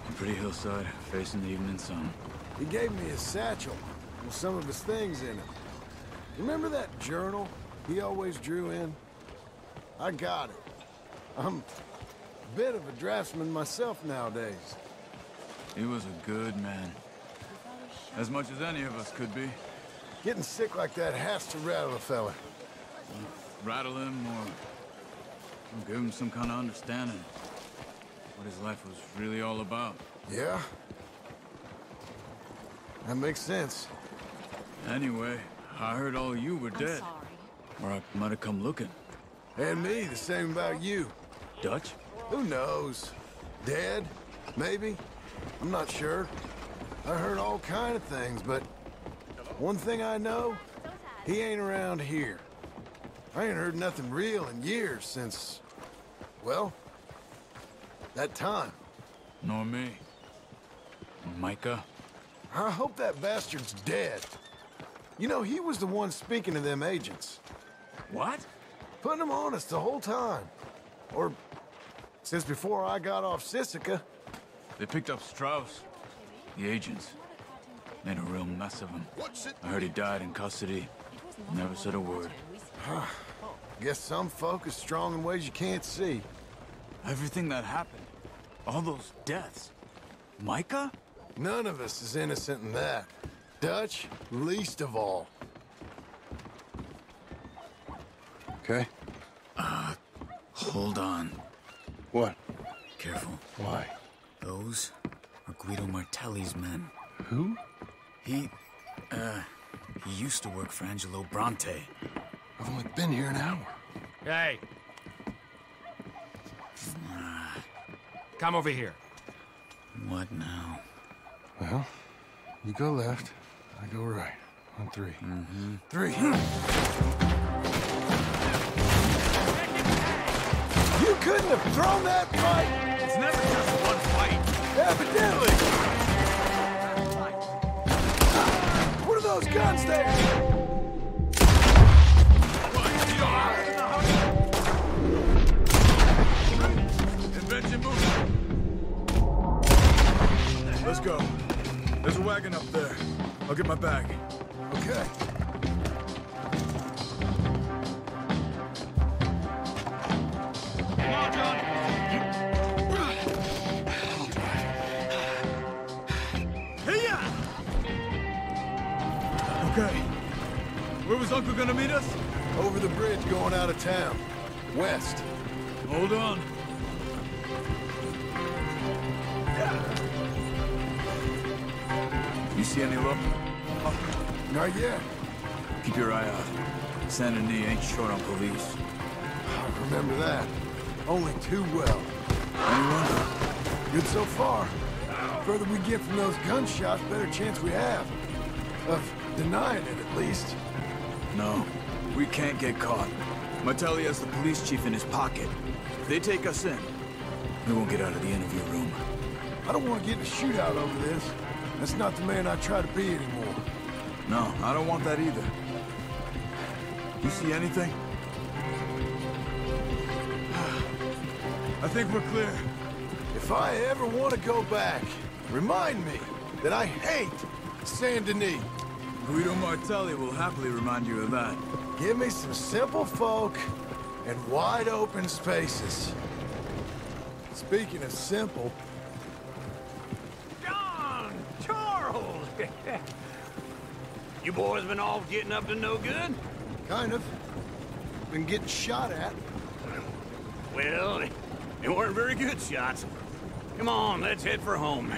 Speaker 18: A pretty hillside, facing the evening sun.
Speaker 1: He gave me his satchel with some of his things in it. Remember that journal he always drew in? I got it. I'm a bit of a draftsman myself nowadays.
Speaker 18: He was a good man. As much as any of us could be.
Speaker 1: Getting sick like that has to rattle a fella.
Speaker 18: Rattle him or give him some kind of understanding. What his life was really all about.
Speaker 1: Yeah? That makes sense.
Speaker 18: Anyway, I heard all you were dead.
Speaker 3: Sorry.
Speaker 18: Or I might have come looking.
Speaker 1: And me, the same about you.
Speaker 18: Dutch?
Speaker 1: Who knows? Dead? Maybe? I'm not sure. I heard all kind of things, but one thing I know, he ain't around here. I ain't heard nothing real in years since, well, that time.
Speaker 18: Nor me. Micah?
Speaker 1: I hope that bastard's dead. You know, he was the one speaking to them agents.
Speaker 18: What?
Speaker 1: Putting them on us the whole time. Or since before I got off Sisika.
Speaker 18: They picked up Strauss. The agents. Made a real mess of him. I heard he died in custody. Never said a word.
Speaker 1: Guess some folk is strong in ways you can't see.
Speaker 18: Everything that happened. All those deaths. Micah?
Speaker 1: None of us is innocent in that. Dutch, least of all. Okay?
Speaker 18: Hold on.
Speaker 1: What?
Speaker 18: Careful.
Speaker 1: Why?
Speaker 18: Those are Guido Martelli's men.
Speaker 1: Who?
Speaker 18: He used to work for Angelo Bronte.
Speaker 1: I've only been here an hour.
Speaker 19: Hey! Come over here.
Speaker 18: What now?
Speaker 1: Well, you go left, I go right. On three.
Speaker 18: Mm-hmm.
Speaker 1: 3. You couldn't have thrown that fight!
Speaker 19: It's never just one fight.
Speaker 1: Evidently! What are those guns there?
Speaker 18: Invention move. Let's go. There's a wagon up there. I'll get my bag.
Speaker 1: Okay.
Speaker 19: Come on, Johnny.
Speaker 18: Hey-ya! Okay. Where was Uncle gonna meet us?
Speaker 1: Over the bridge going out of town. West.
Speaker 18: Hold on. You see any luck?
Speaker 1: Not yet.
Speaker 18: Keep your eye out. Saint Denis ain't short on police.
Speaker 1: I remember that. Only too well.
Speaker 18: Anyone?
Speaker 1: Good so far. The further we get from those gunshots, better chance we have. Of denying it, at least.
Speaker 18: No. We can't get caught. Martelli has the police chief in his pocket. If they take us in, we won't get out of the interview room.
Speaker 1: I don't want to get in a shootout over this. That's not the man I try to be anymore.
Speaker 18: No, I don't want that either. You see anything? I think we're clear.
Speaker 1: If I ever want to go back, remind me that I hate Saint Denis.
Speaker 18: Guido Martelli will happily remind you of that.
Speaker 1: Give me some simple folk and wide open spaces. Speaking of simple...
Speaker 10: John! Charles! You boys been all getting up to no good?
Speaker 1: Kind of. Been getting shot at.
Speaker 10: Well, they weren't very good shots. Come on, let's head for home.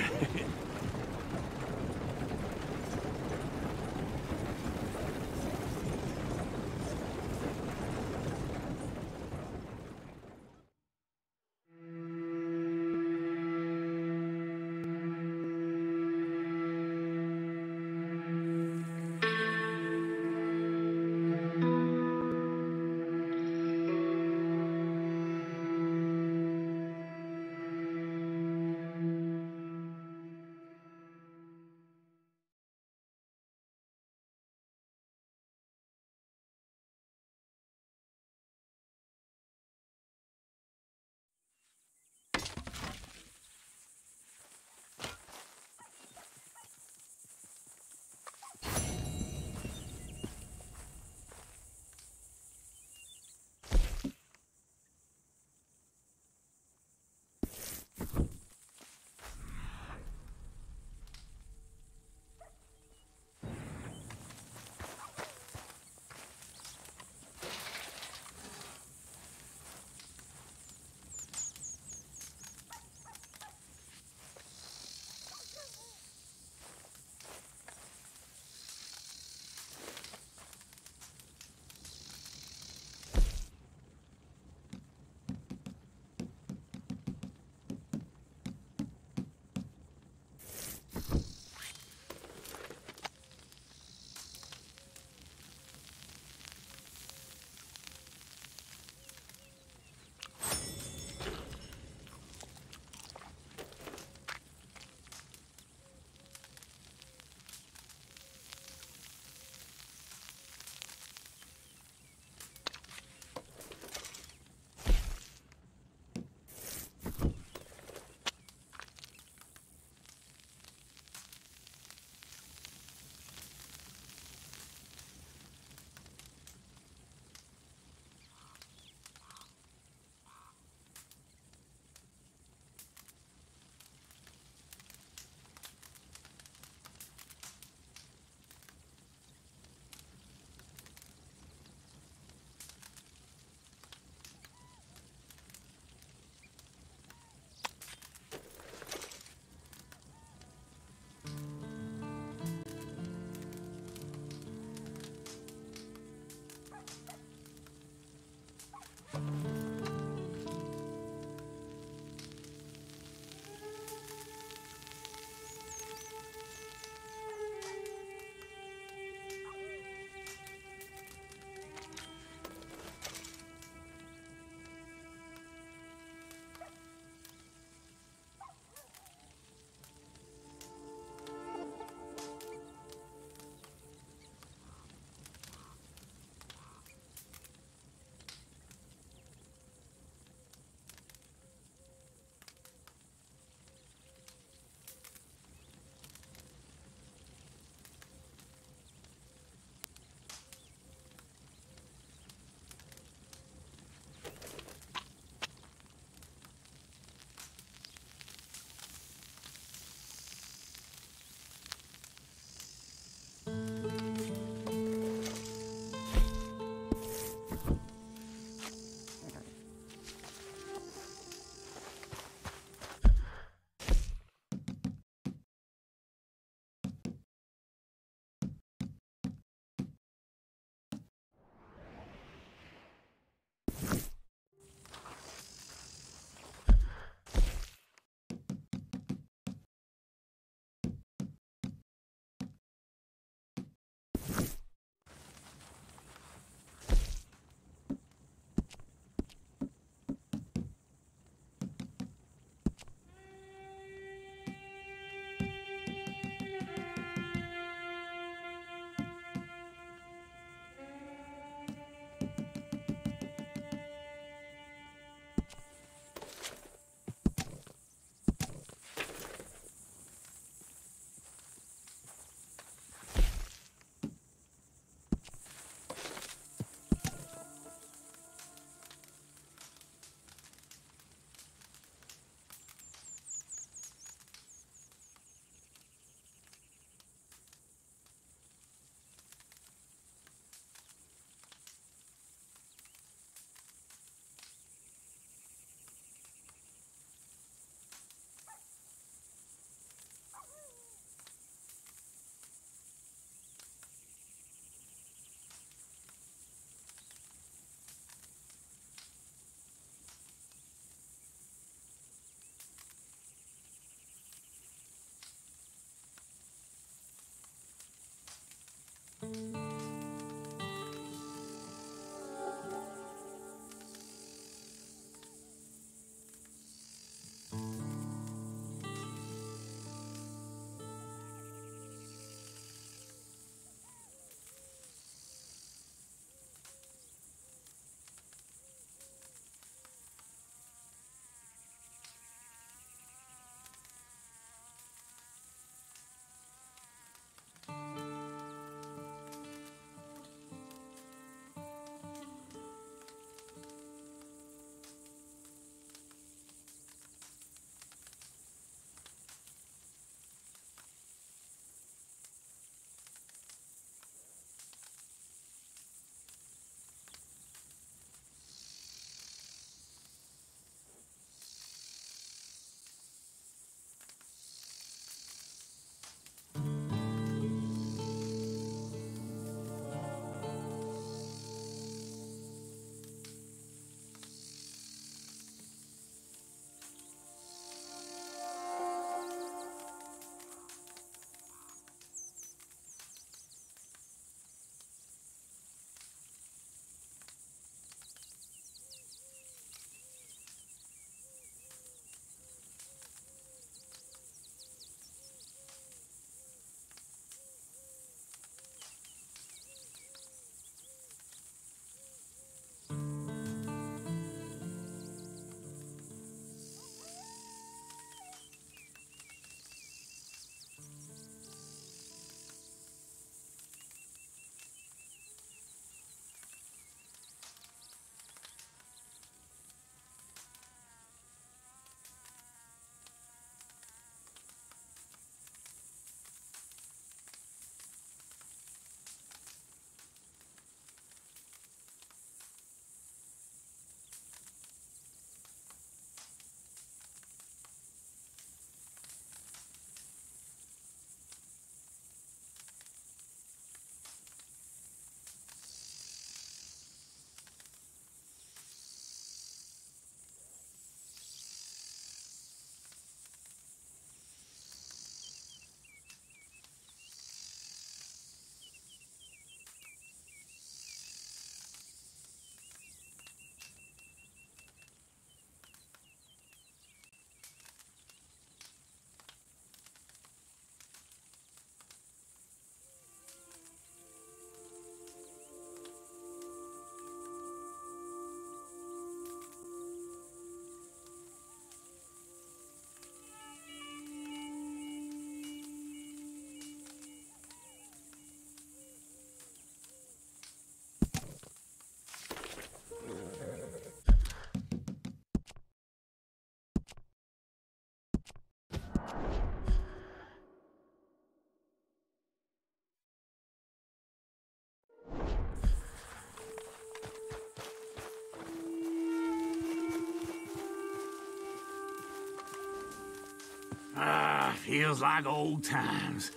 Speaker 10: Feels like old times.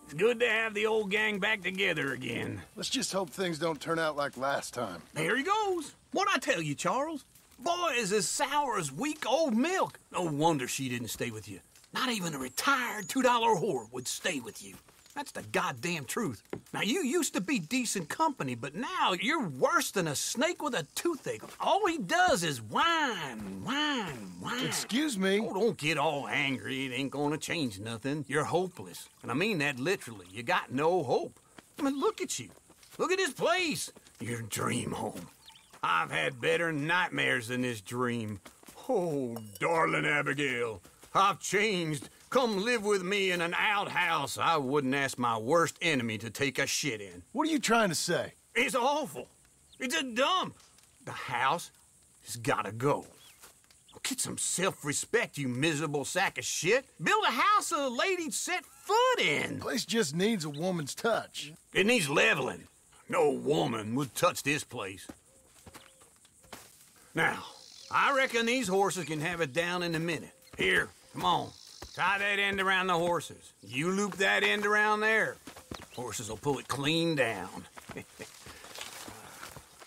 Speaker 10: It's good to have the old gang back together again.
Speaker 1: Let's just hope things don't turn out like last time.
Speaker 10: There he goes. What'd I tell you, Charles? Boy is as sour as week-old milk. No wonder she didn't stay with you. Not even a retired $2 whore would stay with you. That's the goddamn truth. Now, you used to be decent company, but now you're worse than a snake with a toothache. All he does is whine.
Speaker 1: Excuse me?
Speaker 10: Oh, don't get all angry. It ain't gonna change nothing. You're hopeless. And I mean that literally. You got no hope. I mean, look at you. Look at this place. Your dream home. I've had better nightmares than this dream. Oh, darling Abigail, I've changed. Come live with me in an outhouse I wouldn't ask my worst enemy to take a shit in.
Speaker 1: What are you trying to say?
Speaker 10: It's awful. It's a dump. The house has gotta go. Get some self-respect, you miserable sack of shit. Build a house a lady'd set foot in.
Speaker 1: The place just needs a woman's touch.
Speaker 10: It needs leveling. No woman would touch this place. Now, I reckon these horses can have it down in a minute. Here, come on. Tie that end around the horses. You loop that end around there. Horses will pull it clean down.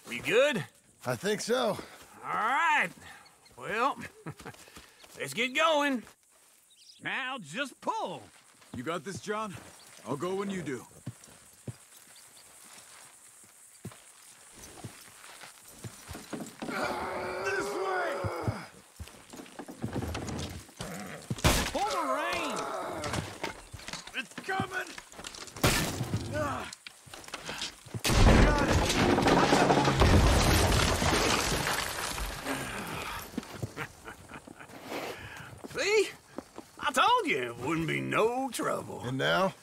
Speaker 10: We good?
Speaker 1: I think so.
Speaker 10: All right. Well, let's get going. Now just pull.
Speaker 18: You got this, John? I'll go when you do.
Speaker 6: This way!
Speaker 10: Pull the rein.
Speaker 6: It's coming!
Speaker 10: See? I told you it wouldn't be no trouble.
Speaker 1: And now?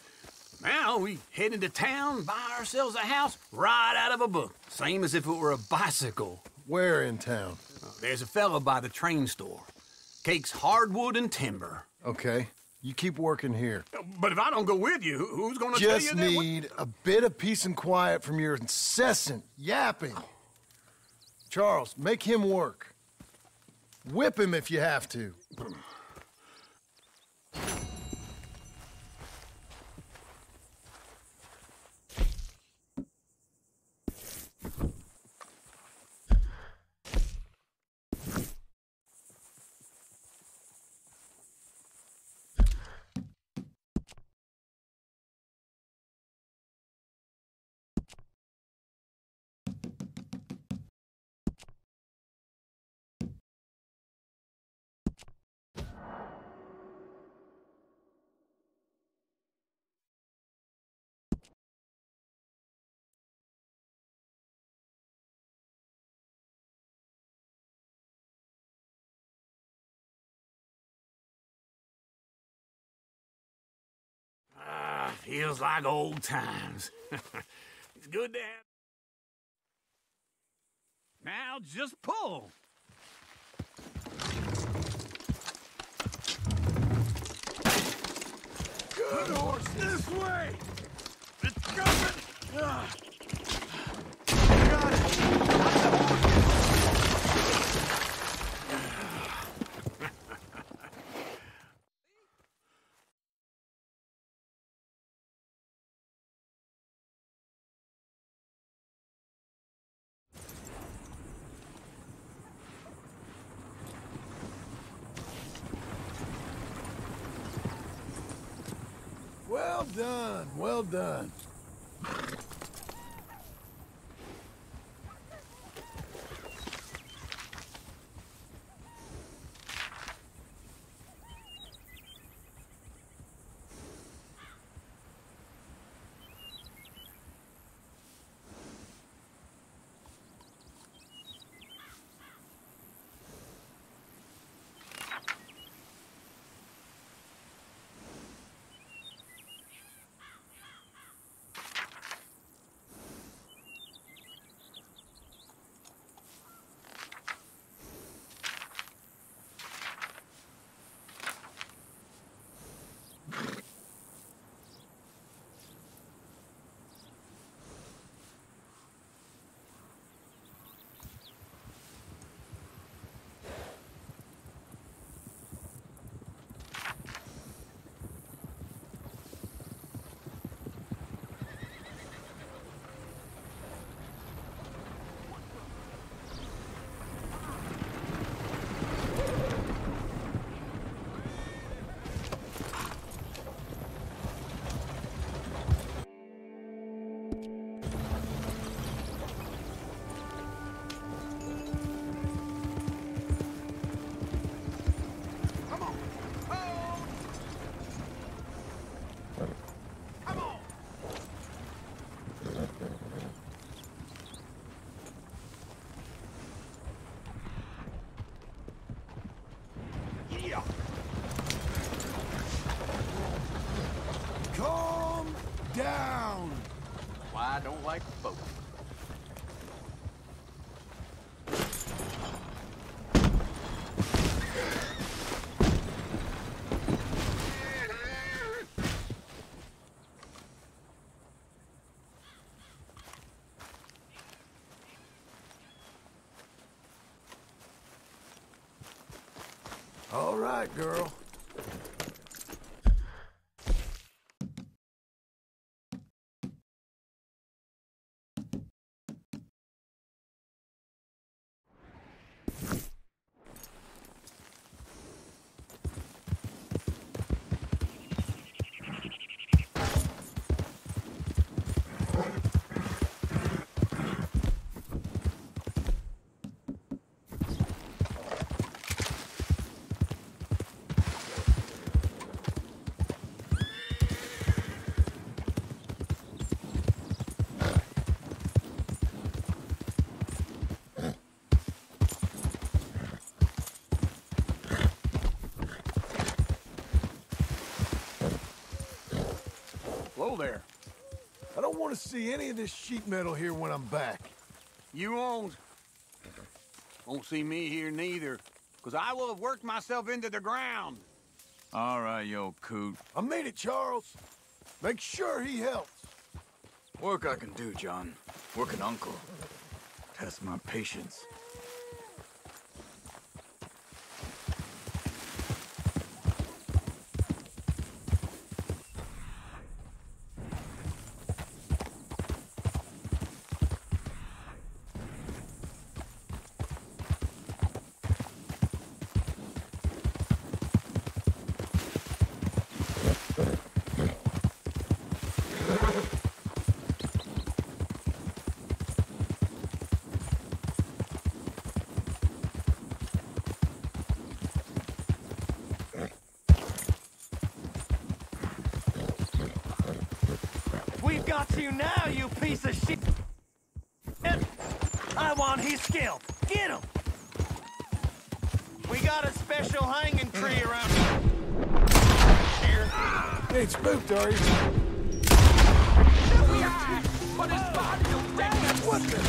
Speaker 10: Now we head into town, buy ourselves a house right out of a book. Same as if it were a bicycle.
Speaker 1: Where in town?
Speaker 10: There's a fella by the train store. Cakes hardwood and timber.
Speaker 1: Okay. You keep working here.
Speaker 10: But if I don't go with you, who's gonna tell you
Speaker 1: Just
Speaker 10: that?
Speaker 1: need a bit of peace and quiet from your incessant yapping. Charles, make him work. Whip him if you have to.
Speaker 10: Feels like old times. It's good to have... Now just pull.
Speaker 6: Good horse, this way! It's coming! Got it!
Speaker 1: Well done, well done.
Speaker 15: like both.
Speaker 1: All right, girl.
Speaker 6: Hello there. I don't want to see any of this sheet metal here when I'm back.
Speaker 10: You won't. Won't see me here neither, because I will have worked myself into the ground.
Speaker 18: All right, you old coot.
Speaker 6: I made it, Charles. Make sure he helps.
Speaker 18: Work I can do, John. Work an uncle. Test my patience.
Speaker 12: We've got you now, you piece of shit! I want his scalp! Get him! We got a special hanging tree around here.
Speaker 6: Ain't spooked, are you?
Speaker 15: But his body will take that.
Speaker 6: What the?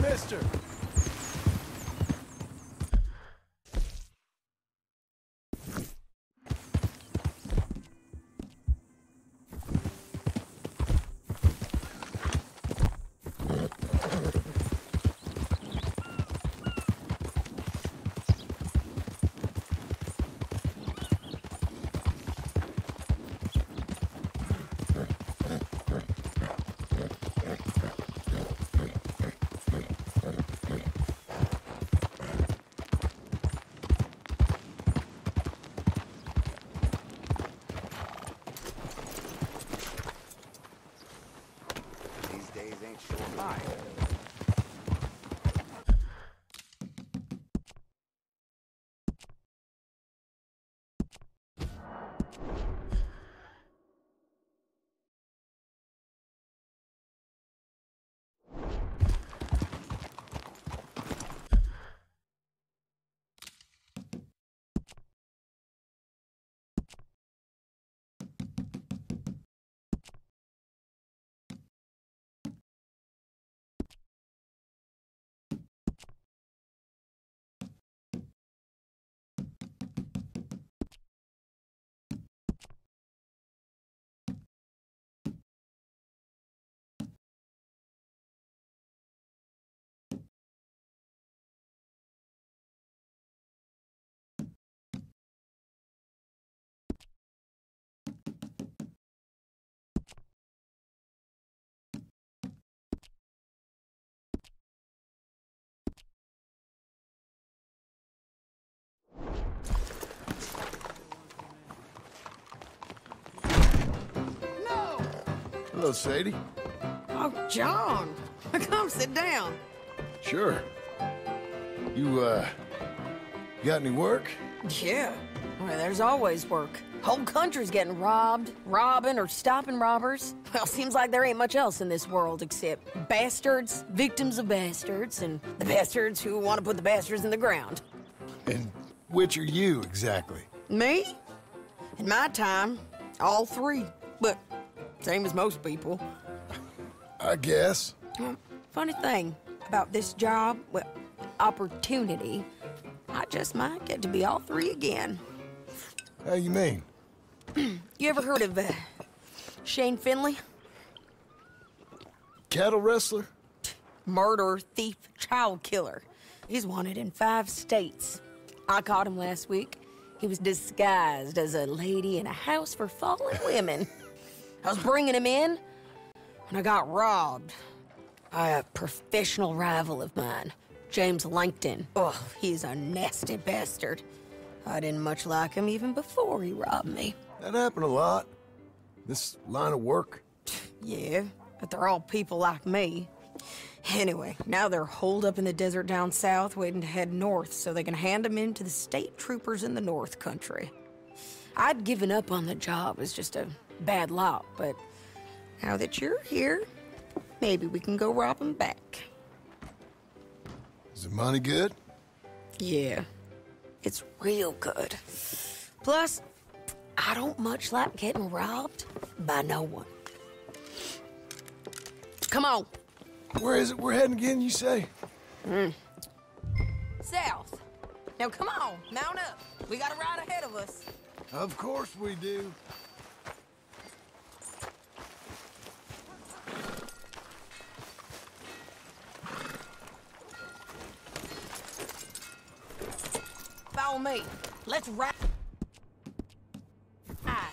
Speaker 1: Mister! Hello, Sadie.
Speaker 20: Oh, John. Come sit down.
Speaker 1: Sure. You, got any work?
Speaker 20: Yeah. Well, there's always work. Whole country's getting robbed, robbing, or stopping robbers. Well, seems like there ain't much else in this world except bastards, victims of bastards, and the bastards who want to put the bastards in the ground.
Speaker 1: And which are you, exactly?
Speaker 20: Me? In my time, all three. But same as most people.
Speaker 1: I guess.
Speaker 20: Funny thing about this job, well, opportunity, I just might get to be all three again.
Speaker 1: How you mean?
Speaker 20: You ever heard of Shane Finley?
Speaker 1: Cattle wrestler?
Speaker 20: Murderer, thief, child killer. He's wanted in 5 states. I caught him last week. He was disguised as a lady in a house for fallen women. I was bringing him in when I got robbed by a professional rival of mine, James Langton. Oh, he's a nasty bastard. I didn't much like him even before he robbed me.
Speaker 1: That happened a lot. This line of work.
Speaker 20: Yeah, but they're all people like me. Anyway, now they're holed up in the desert down south waiting to head north so they can hand them in to the state troopers in the north country. I'd given up on the job as just a bad lot, but now that you're here, maybe we can go rob them back.
Speaker 1: Is the money good?
Speaker 20: Yeah, it's real good. Plus, I don't much like getting robbed by no one. Come on.
Speaker 1: Where is it we're heading again, you say?
Speaker 20: South. Now come on, mount up. We got a ride ahead of us.
Speaker 1: Of course we do.
Speaker 20: Follow me. Let's ride. Aye.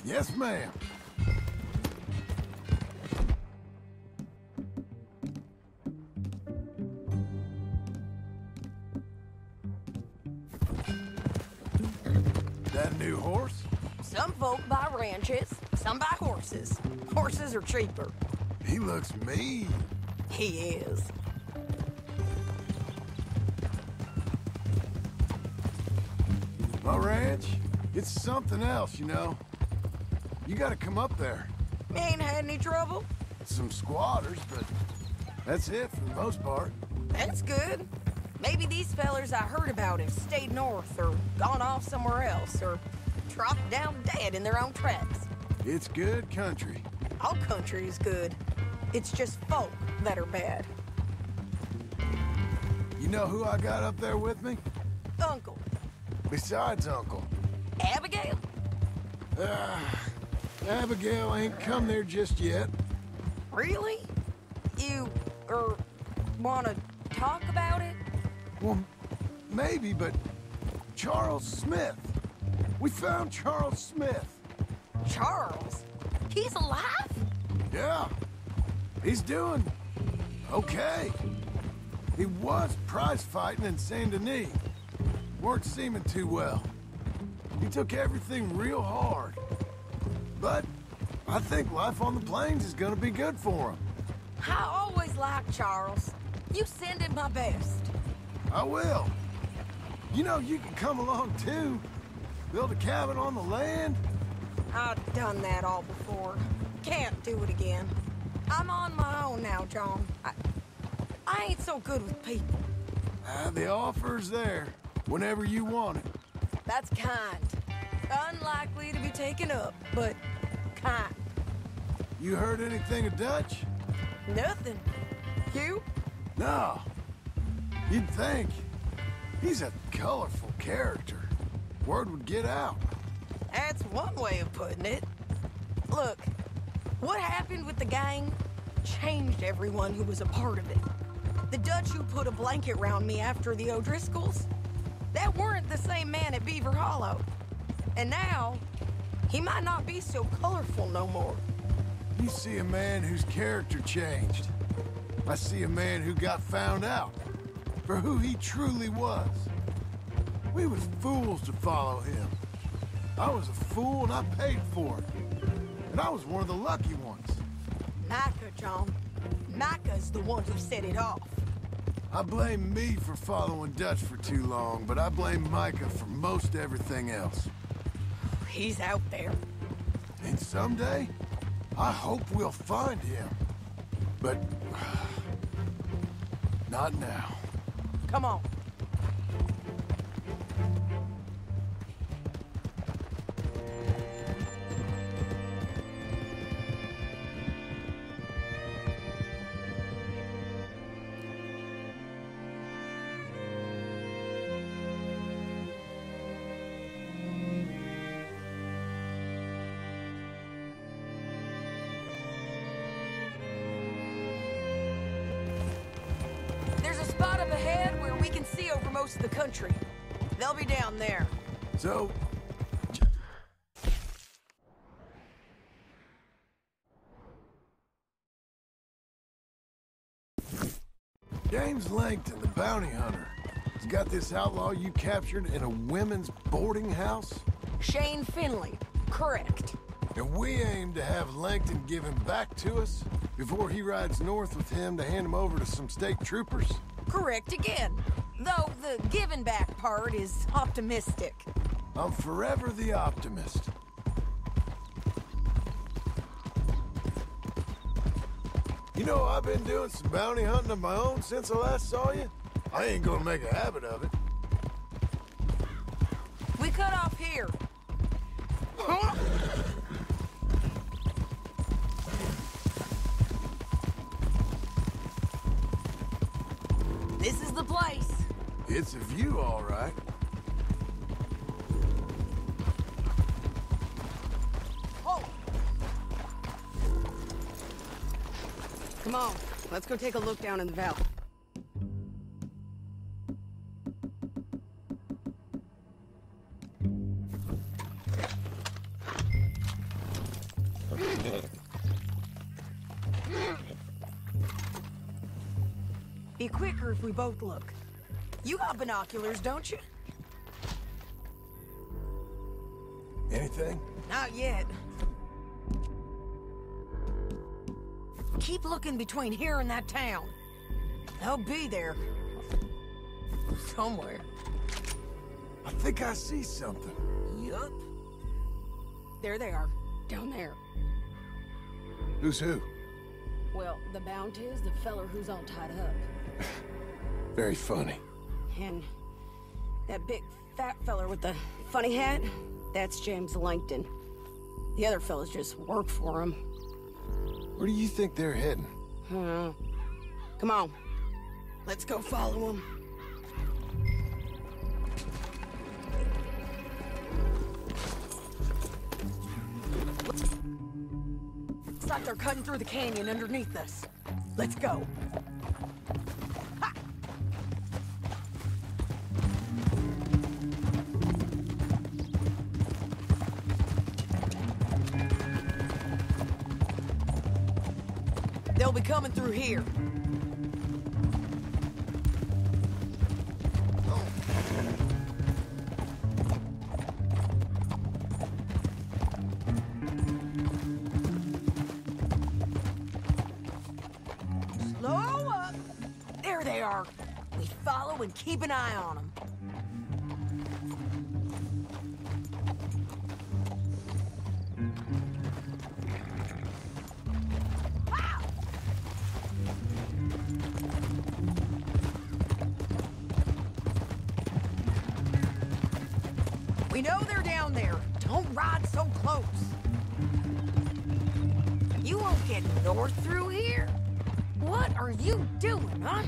Speaker 1: Yes, ma'am. That new horse?
Speaker 20: Some folk buy ranches, some buy horses. Horses are cheaper.
Speaker 1: He looks mean.
Speaker 20: He is.
Speaker 1: My ranch, it's something else, you know. You gotta come up there.
Speaker 20: You ain't had any trouble?
Speaker 1: Some squatters, but that's it for the most part.
Speaker 20: That's good. Maybe these fellers I heard about have stayed north or gone off somewhere else or dropped down dead in their own tracks.
Speaker 1: It's good country.
Speaker 20: All country is good. It's just folk that are bad.
Speaker 1: You know who I got up there with me?
Speaker 20: Uncle.
Speaker 1: Besides Uncle.
Speaker 20: Abigail?
Speaker 1: Abigail ain't come there just yet.
Speaker 20: Really? You, wanna talk about it?
Speaker 1: Well, maybe, but Charles Smith. We found Charles Smith.
Speaker 20: Charles? He's alive?
Speaker 1: Yeah. He's doing okay. He was prize fighting in Saint Denis. Weren't seeming too well. He took everything real hard. But I think life on the plains is gonna be good for him.
Speaker 20: I always liked Charles. You send him my best.
Speaker 1: I will. You know, you can come along too. Build a cabin on the land.
Speaker 20: I've done that all before. Can't do it again. I'm on my own now, John. I ain't so good with people.
Speaker 1: The offer's there, whenever you want it.
Speaker 20: That's kind. Unlikely to be taken up, but kind.
Speaker 1: You heard anything of Dutch?
Speaker 20: Nothing. You?
Speaker 1: No. You'd think. He's a colorful character. Word would get out.
Speaker 20: That's one way of putting it. Look, what happened with the gang changed everyone who was a part of it. The Dutch who put a blanket round me after the O'Driscolls, that weren't the same man at Beaver Hollow. And now, he might not be so colorful no more.
Speaker 1: You see a man whose character changed. I see a man who got found out for who he truly was. We was fools to follow him. I was a fool and I paid for it. And I was one of the lucky ones.
Speaker 20: Micah, John. Micah's the one who set it off.
Speaker 1: I blame me for following Dutch for too long, but I blame Micah for most everything else.
Speaker 20: He's out there.
Speaker 1: And someday, I hope we'll find him. But... not now.
Speaker 20: Come on. There's a spot up ahead where we can see over most of the country. They'll be down there.
Speaker 1: So... James Langton, the bounty hunter. He's got this outlaw you captured in a women's boarding house?
Speaker 20: Shane Finley. Correct.
Speaker 1: And we aim to have Langton give him back to us before he rides north with him to hand him over to some state troopers?
Speaker 20: Correct again. Though the giving back part is optimistic.
Speaker 1: I'm forever the optimist. You know, I've been doing some bounty hunting of my own since I last saw you. I ain't gonna make a habit of it.
Speaker 20: We cut off here. This is the place.
Speaker 1: It's a view, all right.
Speaker 20: Oh. Come on, let's go take a look down in the valley. Be quicker if we both look. You got binoculars, don't you?
Speaker 1: Anything?
Speaker 20: Not yet. Keep looking between here and that town. They'll be there. Somewhere.
Speaker 1: I think I see something.
Speaker 20: Yup. There they are. Down there.
Speaker 1: Who's who?
Speaker 20: Well, the bounty is the feller who's all tied up.
Speaker 1: Very funny.
Speaker 20: And that big fat feller with the funny hat, that's James Langton. The other fellas just work for him.
Speaker 1: Where do you think they're heading?
Speaker 20: Come on. Let's go follow them. Looks like they're cutting through the canyon underneath us. Let's go. Ha! They'll be coming through here. Slow up. There they are. We follow and keep an eye on them. We know they're down there. Don't ride so close. You won't get north through here? What are you doing, huh?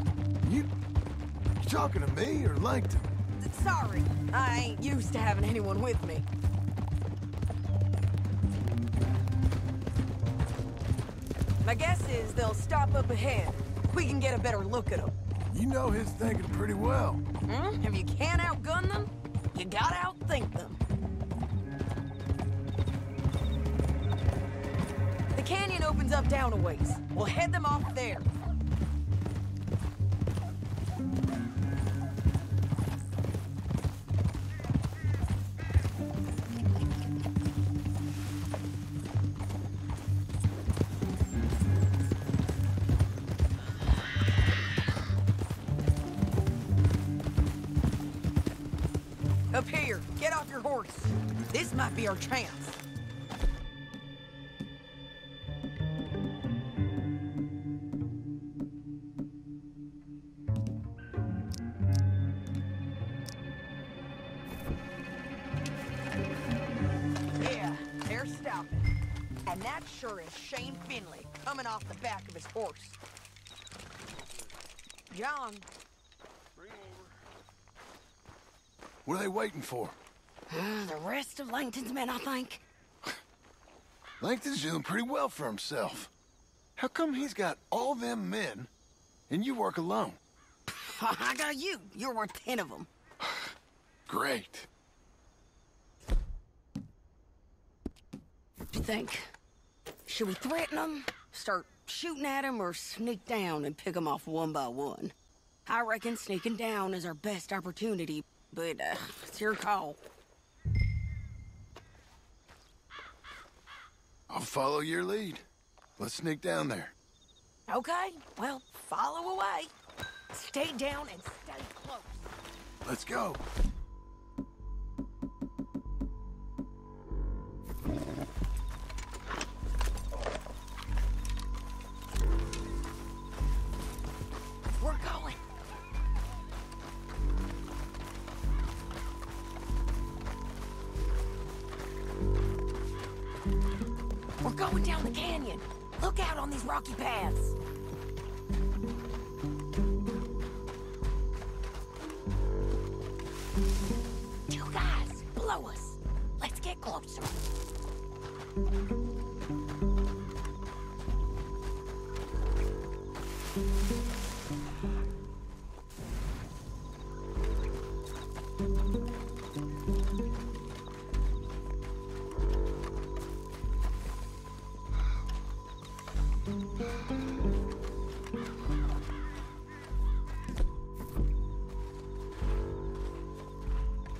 Speaker 1: You talking to me or Langton?
Speaker 20: Sorry, I ain't used to having anyone with me. My guess is they'll stop up ahead. We can get a better look at them.
Speaker 1: You know his thinking pretty well.
Speaker 20: If you can't outgun them, you gotta outthink them. The canyon opens up down a ways. We'll head them off there. horse. This might be our chance. Yeah, they're stopping. And that sure is Shane Finley coming off the back of his horse. John.
Speaker 1: What are they waiting for?
Speaker 20: The rest of Langton's men, I think.
Speaker 1: Langton's doing pretty well for himself. How come he's got all them men, and you work alone?
Speaker 20: I got you. You're worth 10 of them.
Speaker 1: Great.
Speaker 20: What do you think? Should we threaten them, start shooting at them, or sneak down and pick them off one by one? I reckon sneaking down is our best opportunity, but it's your call.
Speaker 1: I'll follow your lead. Let's sneak down there.
Speaker 20: Okay, well, follow away. Stay down and stay close.
Speaker 1: Let's go.
Speaker 20: We're going. We're going down the canyon. Look out on these rocky paths. Two guys below us. Let's get closer.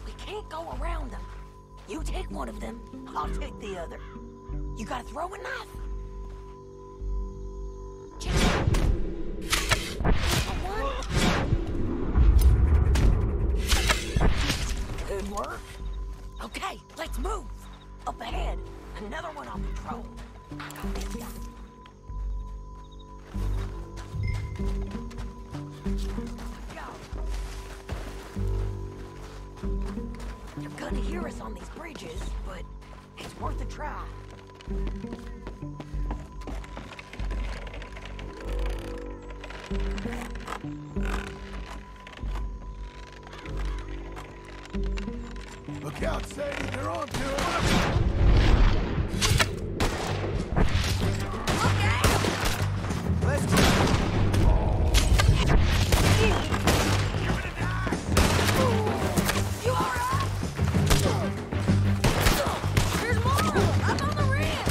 Speaker 20: We can't go around them. You take one of them, I'll take the other. You gotta throw a knife. Good work. Okay, let's move. Up ahead, another one on patrol. I got this guy. You're gonna hear us on these bridges, but it's worth a try.
Speaker 1: Look out, Sadie, they're on to it.
Speaker 20: Look out!
Speaker 1: Let's go.
Speaker 20: You all right? There's more! Up on the rim!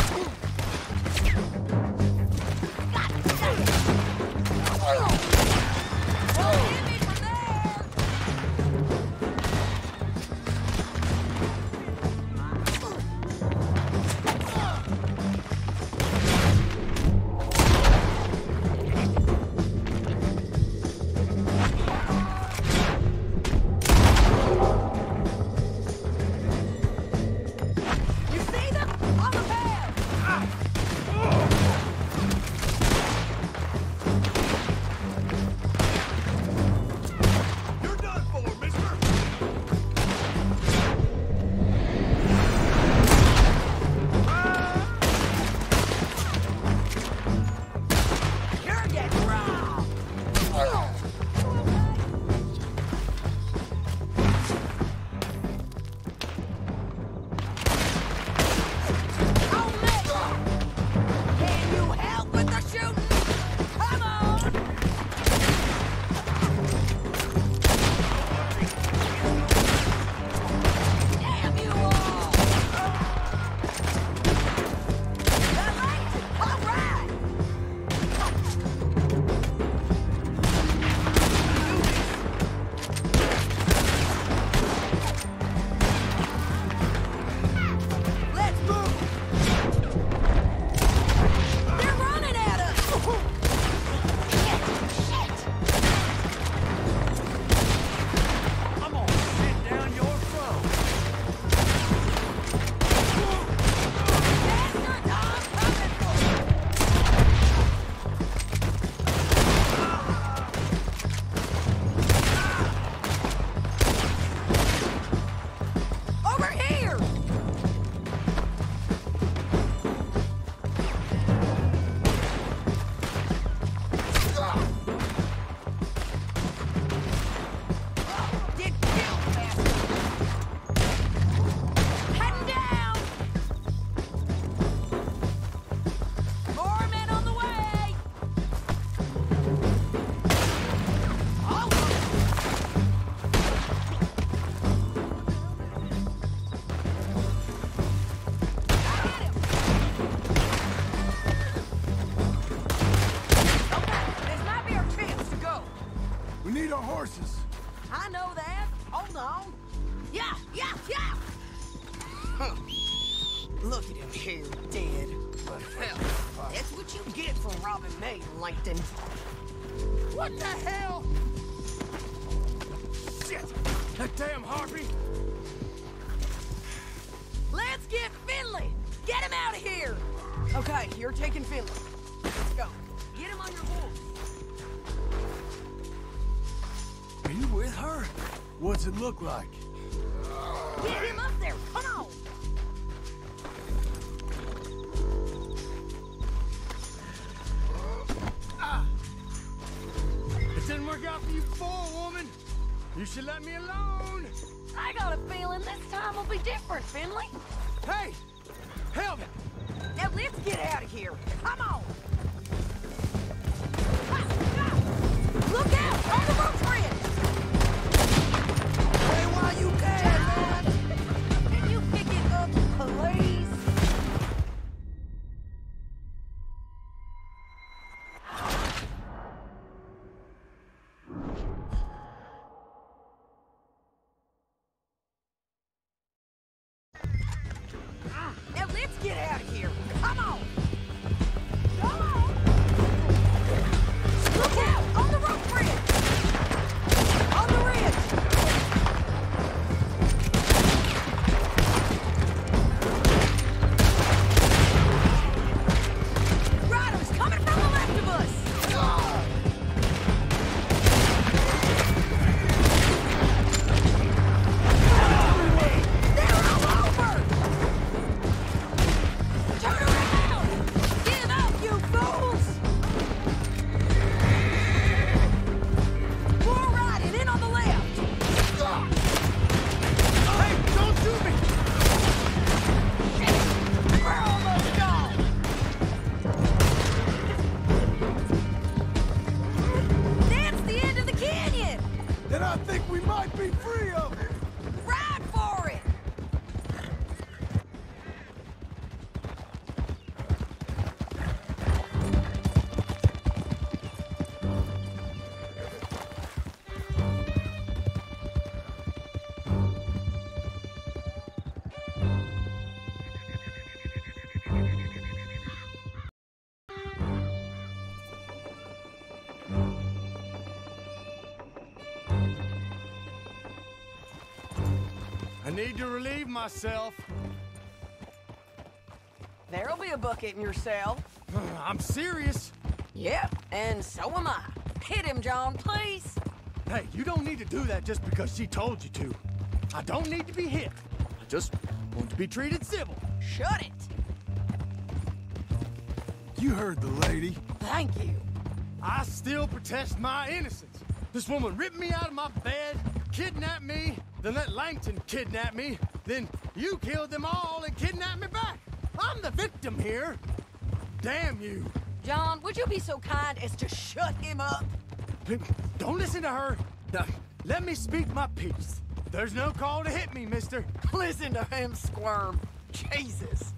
Speaker 20: Got it! Don't hit me from there!
Speaker 1: horses.
Speaker 20: I know that. Hold on. Yeah. Huh. Look at him here, dead. Hell, that's what you get for robbing me, Langton.
Speaker 12: What the hell? Shit! That damn harpy!
Speaker 20: Let's get Finley! Get him out of here! Okay, you're taking Finley. Let's go. Get him on your horse.
Speaker 1: Are you with her? What's it look like?
Speaker 20: Get him up there! Come on!
Speaker 12: It didn't work out for you before, woman. You should let me alone.
Speaker 20: I got a feeling this time will be different, Finley.
Speaker 12: Hey! Help me!
Speaker 20: Now let's get out of here. Come on! Look out! On the rope bridge!
Speaker 12: Hey, while you can, man!
Speaker 20: Can you pick it up, please? Now let's get out of here. Come on! Come on! Look out! On the rope bridge! On the ridge! Riders coming from the left of us! They're all over! Turn around! Give up, you fools! More riding in on the left!
Speaker 12: Hey, don't shoot me!
Speaker 20: We're almost gone! That's the end of the canyon!
Speaker 1: Then I think we might be free of it.
Speaker 20: Ride for it!
Speaker 12: I need to relieve myself.
Speaker 20: There'll be a bucket in your cell.
Speaker 12: I'm serious.
Speaker 20: Yep, and so am I. Hit him, John, please.
Speaker 12: Hey, you don't need to do that just because she told you to. I don't need to be hit. I just want to be treated civil.
Speaker 20: Shut it.
Speaker 1: You heard the lady.
Speaker 20: Thank you.
Speaker 12: I still protest my innocence. This woman ripped me out of my bed, kidnapped me, then let Langton kidnap me, then you killed them all and kidnapped me back. I'm the victim here. Damn you.
Speaker 20: John, would you be so kind as to shut him up?
Speaker 12: Don't listen to her. Now, let me speak my piece. There's no call to hit me, mister.
Speaker 20: Listen to him squirm. Jesus.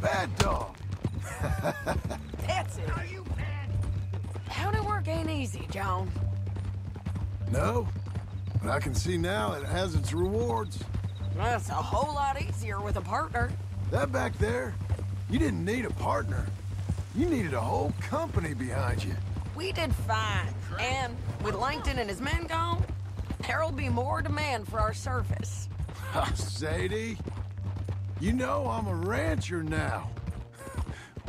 Speaker 1: Bad dog.
Speaker 20: That's it. Are you bad? County work ain't easy, John.
Speaker 1: No, but I can see now it has its rewards.
Speaker 20: That's a whole lot easier with a partner.
Speaker 1: That back there, you didn't need a partner. You needed a whole company behind you.
Speaker 20: We did fine. And with Langton and his men gone, there'll be more demand for our service.
Speaker 1: Sadie, you know I'm a rancher now.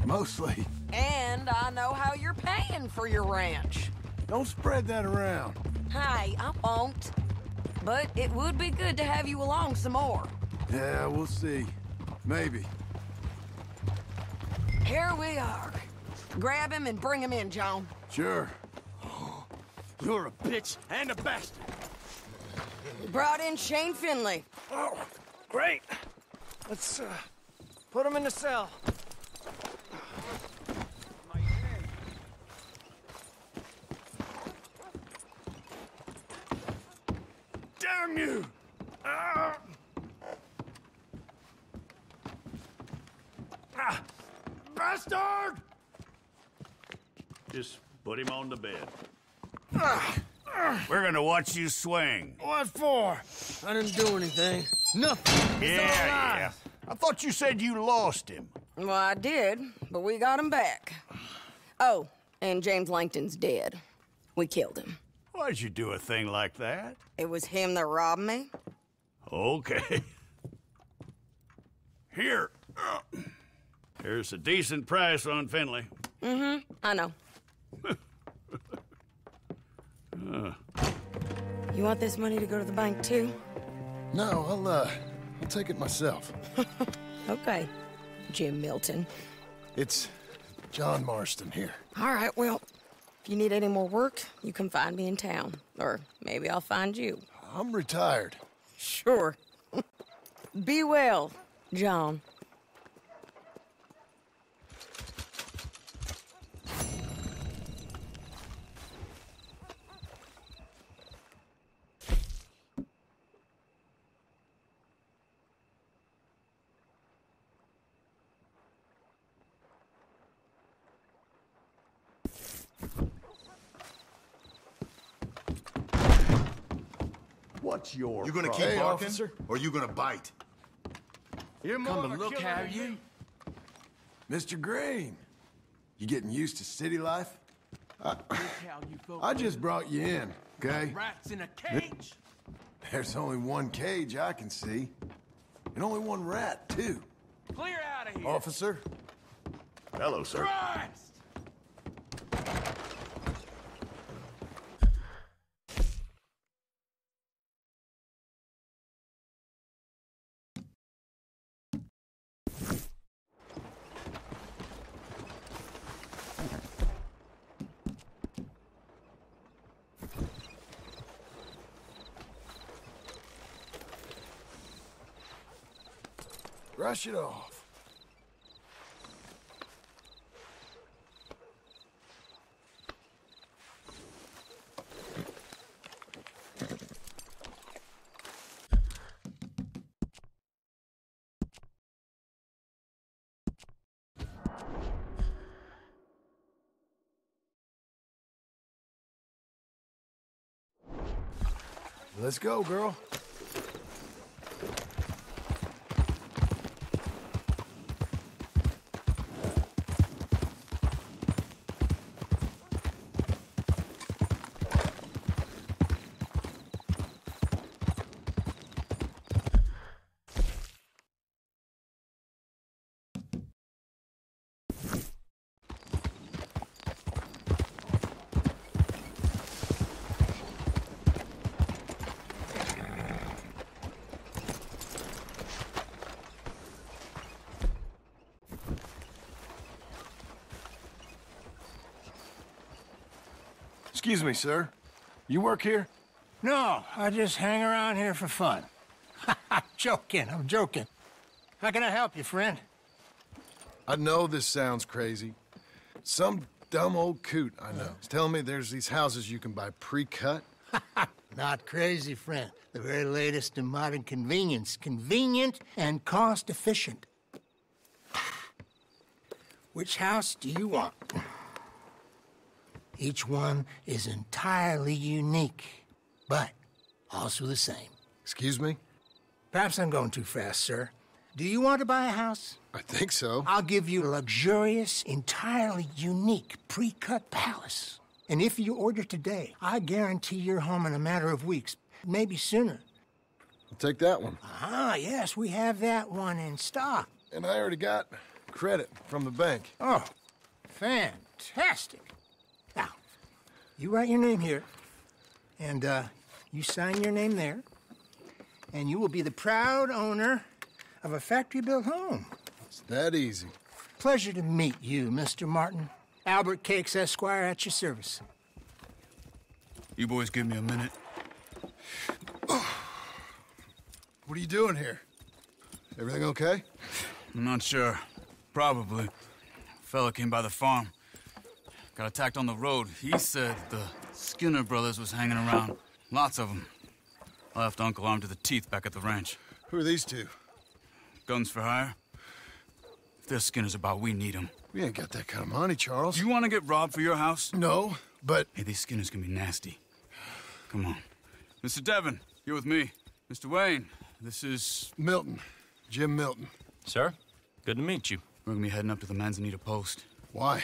Speaker 1: Mostly.
Speaker 20: And I know how you're paying for your ranch.
Speaker 1: Don't spread that around.
Speaker 20: Hey, I won't. But it would be good to have you along some more.
Speaker 1: Yeah, we'll see. Maybe.
Speaker 20: Here we are. Grab him and bring him in, John.
Speaker 1: Sure.
Speaker 12: You're a bitch and a bastard.
Speaker 20: Brought in Shane Finley.
Speaker 12: Oh, great. Let's, put him in the cell. Damn you! Bastard!
Speaker 4: Just put him on the bed.
Speaker 6: We're gonna watch you swing.
Speaker 12: What for? I didn't do anything. Nothing. It's all lies.
Speaker 6: I thought you said you lost him.
Speaker 20: Well, I did, but we got him back. Oh, and James Langton's dead. We killed him.
Speaker 6: Why'd you do a thing like that?
Speaker 20: It was him that robbed me.
Speaker 6: Okay. Here. Here's a decent price on Finley.
Speaker 20: Mm-hmm, I know. You want this money to go to the bank, too?
Speaker 1: No, I'll take it myself.
Speaker 20: Okay, Jim Milton.
Speaker 1: It's John Marston here.
Speaker 20: All right, well, if you need any more work, you can find me in town. Or maybe I'll find you.
Speaker 1: I'm retired.
Speaker 20: Sure. Be well, John.
Speaker 6: What's your
Speaker 4: You gonna
Speaker 6: problem?
Speaker 4: keep
Speaker 1: Hey,
Speaker 4: barking,
Speaker 1: officer.
Speaker 4: or you gonna bite?
Speaker 12: You're more
Speaker 13: Come
Speaker 12: of
Speaker 13: to
Speaker 12: a
Speaker 13: look,
Speaker 12: killer
Speaker 13: have
Speaker 12: than
Speaker 13: you?
Speaker 12: me.
Speaker 1: Mr. Green, you getting used to city life?
Speaker 13: Look how you folks
Speaker 1: I just brought you in, okay?
Speaker 13: rats in a cage.
Speaker 1: There's only one cage I can see. And only one rat, too.
Speaker 13: Clear out of here.
Speaker 1: Officer?
Speaker 4: Hello, sir.
Speaker 13: Christ!
Speaker 1: Brush it off. Let's go, girl. Excuse me, sir. You work here?
Speaker 12: No, I just hang around here for fun. I'm joking. How can I help you, friend?
Speaker 1: I know this sounds crazy. Some dumb old coot I know is telling me there's these houses you can buy pre-cut.
Speaker 12: Not crazy, friend. The very latest in modern convenience. Convenient and cost-efficient. Which house do you want? Each one is entirely unique, but also the same.
Speaker 1: Excuse me?
Speaker 12: Perhaps I'm going too fast, sir. Do you want to buy a house?
Speaker 1: I think so.
Speaker 12: I'll give you a luxurious, entirely unique pre-cut palace. And if you order today, I guarantee you're home in a matter of weeks, maybe sooner.
Speaker 1: I'll take that one.
Speaker 12: Ah, yes, we have that one in stock.
Speaker 1: And I already got credit from the bank.
Speaker 12: Oh, fantastic. Now, you write your name here, and you sign your name there, and you will be the proud owner of a factory-built home.
Speaker 1: It's that easy.
Speaker 12: Pleasure to meet you, Mr. Martin. Albert Cakes, Esquire, at your service.
Speaker 18: You boys give me a minute.
Speaker 1: What are you doing here? Everything okay?
Speaker 18: I'm not sure. Probably. Fella came by the farm. Got attacked on the road. He said the Skinner brothers was hanging around. Lots of them. I left Uncle armed to the teeth back at the ranch.
Speaker 1: Who are these two?
Speaker 18: Guns for hire. If there's Skinner's about, we need them.
Speaker 1: We ain't got that kind of money, Charles.
Speaker 18: You want to get robbed for your house?
Speaker 1: No. but...
Speaker 18: Hey, these Skinners can be nasty. Come on. Mr. Devon, you're with me. Mr. Wayne, this is...
Speaker 1: Milton. Jim Milton.
Speaker 2: Sir, good to meet you.
Speaker 18: We're gonna be heading up to the Manzanita Post.
Speaker 1: Why?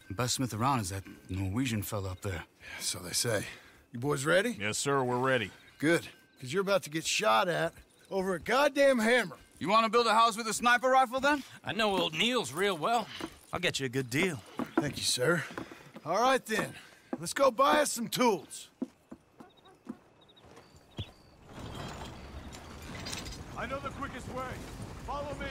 Speaker 18: The best smith around is that Norwegian fella up there.
Speaker 1: So they say. You boys ready?
Speaker 19: Yes, sir, we're ready.
Speaker 1: Good, because you're about to get shot at over a goddamn hammer.
Speaker 18: You want to build a house with a sniper rifle, then?
Speaker 2: I know old Neil's real well. I'll get you a good deal.
Speaker 1: Thank you, sir. All right, then. Let's go buy us some tools.
Speaker 19: I know the quickest way. Follow me.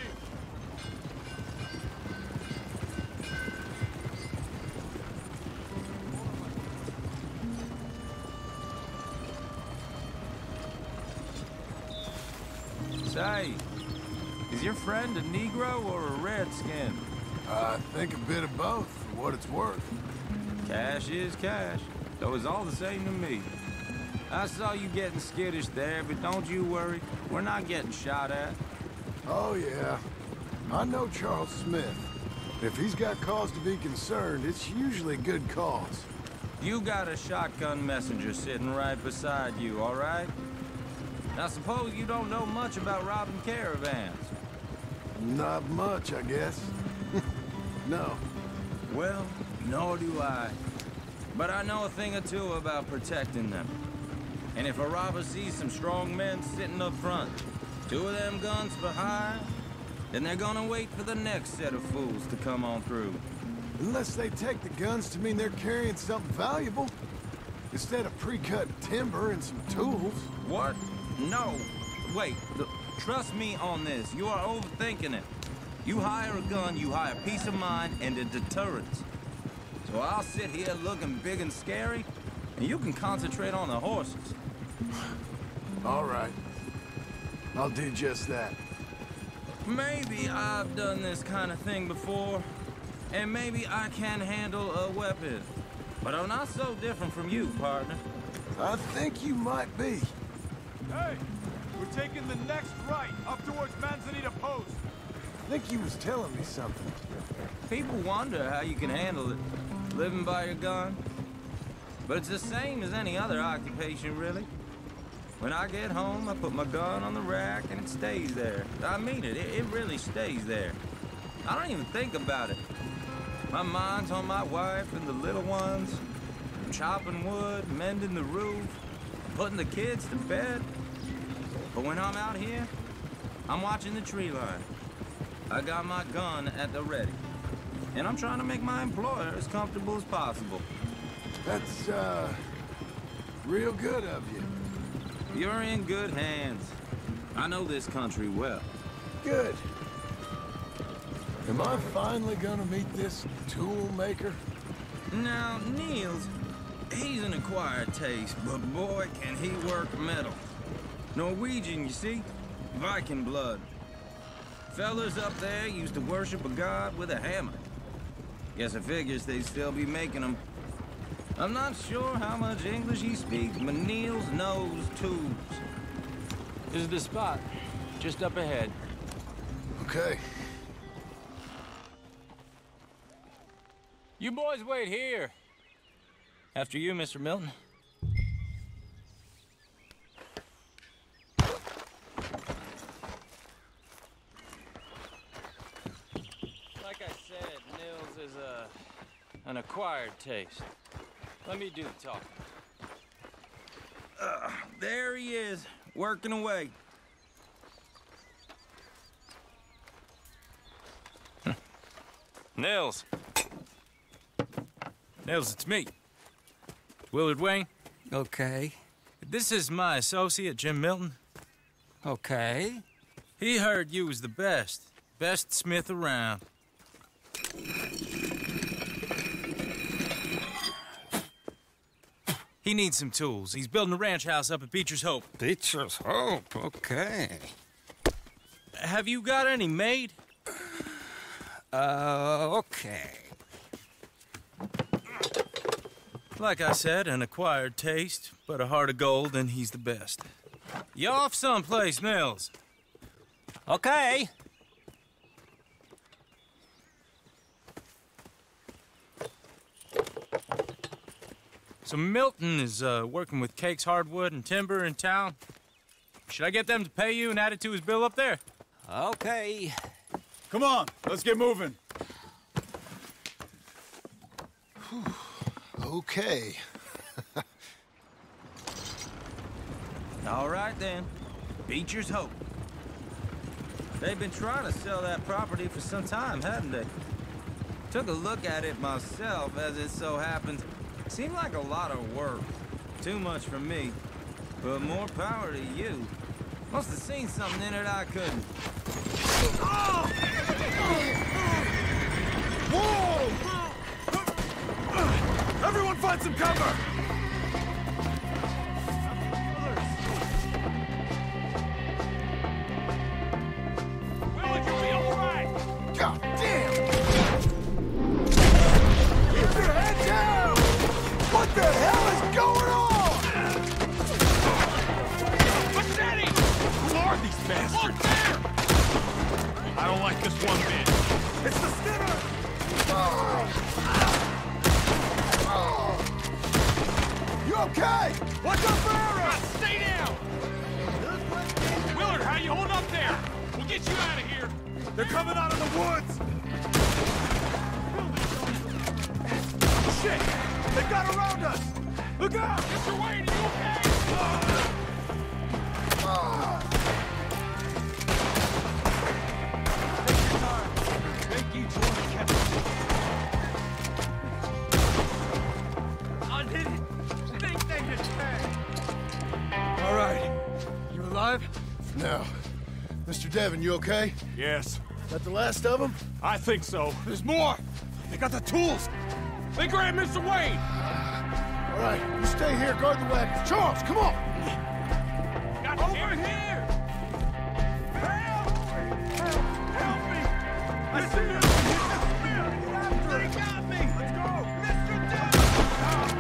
Speaker 2: Say, is your friend a Negro or a Redskin?
Speaker 1: I think a bit of both, for what it's worth.
Speaker 2: Cash is cash, though it's all the same to me. I saw you getting skittish there, but don't you worry. We're not getting shot at.
Speaker 1: Oh, yeah. I know Charles Smith. If he's got cause to be concerned, it's usually a good cause.
Speaker 2: You got a shotgun messenger sitting right beside you, all right? Now, suppose you don't know much about robbing caravans.
Speaker 1: Not much, I guess. No.
Speaker 2: Well, nor do I. But I know a thing or two about protecting them. And if a robber sees some strong men sitting up front, 2 of them guns behind, then they're gonna wait for the next set of fools to come on through.
Speaker 1: Unless they take the guns to mean they're carrying something valuable. Instead of pre-cut timber and some tools.
Speaker 2: What? No. Wait, look, trust me on this. You are overthinking it. You hire a gun, you hire peace of mind and a deterrence. So I'll sit here looking big and scary, and you can concentrate on the horses.
Speaker 1: All right. I'll do just that.
Speaker 2: Maybe I've done this kind of thing before, and maybe I can handle a weapon. But I'm not so different from you, partner.
Speaker 1: I think you might be.
Speaker 19: Hey, we're taking the next right, up towards Manzanita Post.
Speaker 1: I think he was telling me something.
Speaker 2: People wonder how you can handle it, living by your gun. But it's the same as any other occupation, really. When I get home, I put my gun on the rack and it stays there. I mean it, it really stays there. I don't even think about it. My mind's on my wife and the little ones. Chopping wood, mending the roof, putting the kids to bed. But when I'm out here, I'm watching the tree line. I got my gun at the ready. And I'm trying to make my employer as comfortable as possible.
Speaker 1: That's, real good of you.
Speaker 2: You're in good hands. I know this country well.
Speaker 1: Good. Am I finally gonna meet this tool maker?
Speaker 2: Now, Niels, he's an acquired taste, but boy, can he work metal. Norwegian, you see? Viking blood. Fellas up there used to worship a god with a hammer. Guess I figures they'd still be making them. I'm not sure how much English he speaks, but Niels knows tools. This is the spot, just up ahead.
Speaker 1: Okay.
Speaker 2: You boys wait here. After you, Mr. Milton. Like I said, Nils is an acquired taste. Let me do the talking. There he is, working away. Nils. Nils, it's me. Willard Wayne.
Speaker 12: Okay.
Speaker 2: This is my associate, Jim Milton.
Speaker 12: Okay.
Speaker 2: He heard you was the best smith around. He needs some tools. He's building a ranch house up at Beecher's Hope.
Speaker 12: Beecher's Hope, okay.
Speaker 2: Have you got any made?
Speaker 12: Okay.
Speaker 2: Like I said, an acquired taste, but a heart of gold, and he's the best. You off someplace, Nils?
Speaker 12: Okay.
Speaker 21: So Milton is working with Cake's Hardwood and Timber in town. Should I get them to pay you and add it to his bill up there?
Speaker 19: Okay. Come on, let's get moving.
Speaker 1: Okay.
Speaker 22: All right, then. Beecher's Hope. They've been trying to sell that property for some time, hadn't they? Took a look at it myself, as it so happens. Seemed like a lot of work. Too much for me. But more power to you. Must have seen something in it I couldn't.
Speaker 19: Whoa! Everyone find some cover!
Speaker 13: Willard, you'll be all right!
Speaker 1: God damn!
Speaker 19: Keep your head down! What the hell is going on?
Speaker 13: Machete!
Speaker 19: Who are these bastards?
Speaker 13: Look there!
Speaker 19: I don't like this one bit. It's the Skinner! You okay? Watch out for arrows!
Speaker 13: Stay down! Willard, how you hold up there? We'll get you out of here.
Speaker 19: They're coming out of the woods! Shit! They got around us! Look out!
Speaker 13: Mr. Wayne, are you okay?
Speaker 12: Thank you, George Captain.
Speaker 13: I didn't think they could turn.
Speaker 19: All right. You alive?
Speaker 1: Now, Mr. Devon, you okay?
Speaker 19: Yes.
Speaker 1: That the last of them?
Speaker 19: I think so. There's more! They got the tools!
Speaker 13: They grabbed Mr. Wayne!
Speaker 1: All right, you stay here, guard the wagons. Charles, come on!
Speaker 13: Got over here! Help! Help me! I see you! They got me! Let's go! Mr. Devon!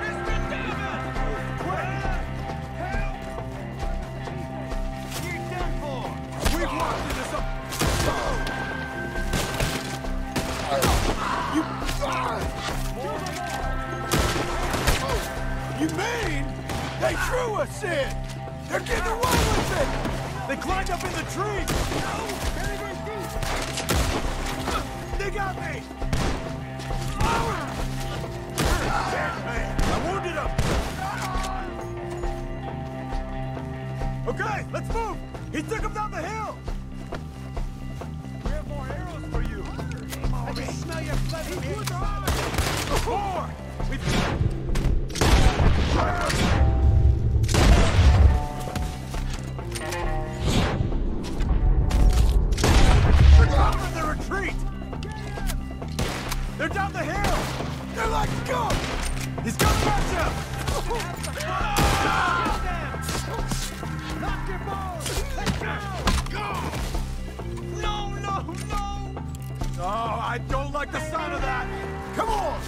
Speaker 13: Mr. Devon! Quick! Help! You're done for!
Speaker 19: We've locked into some... You mean they threw us in? They're getting away with it! They climbed up in the tree! They got me! I wounded him! Okay, let's move! He took him down the hill!
Speaker 13: We have more arrows for you! I can smell your bloody hands!
Speaker 19: More! They're covering the retreat! They're down the hill! They're like scum! He's coming at you!
Speaker 13: Knock your balls! Let's go! No, no, no!
Speaker 19: Oh, I don't like the sound of that! Come on!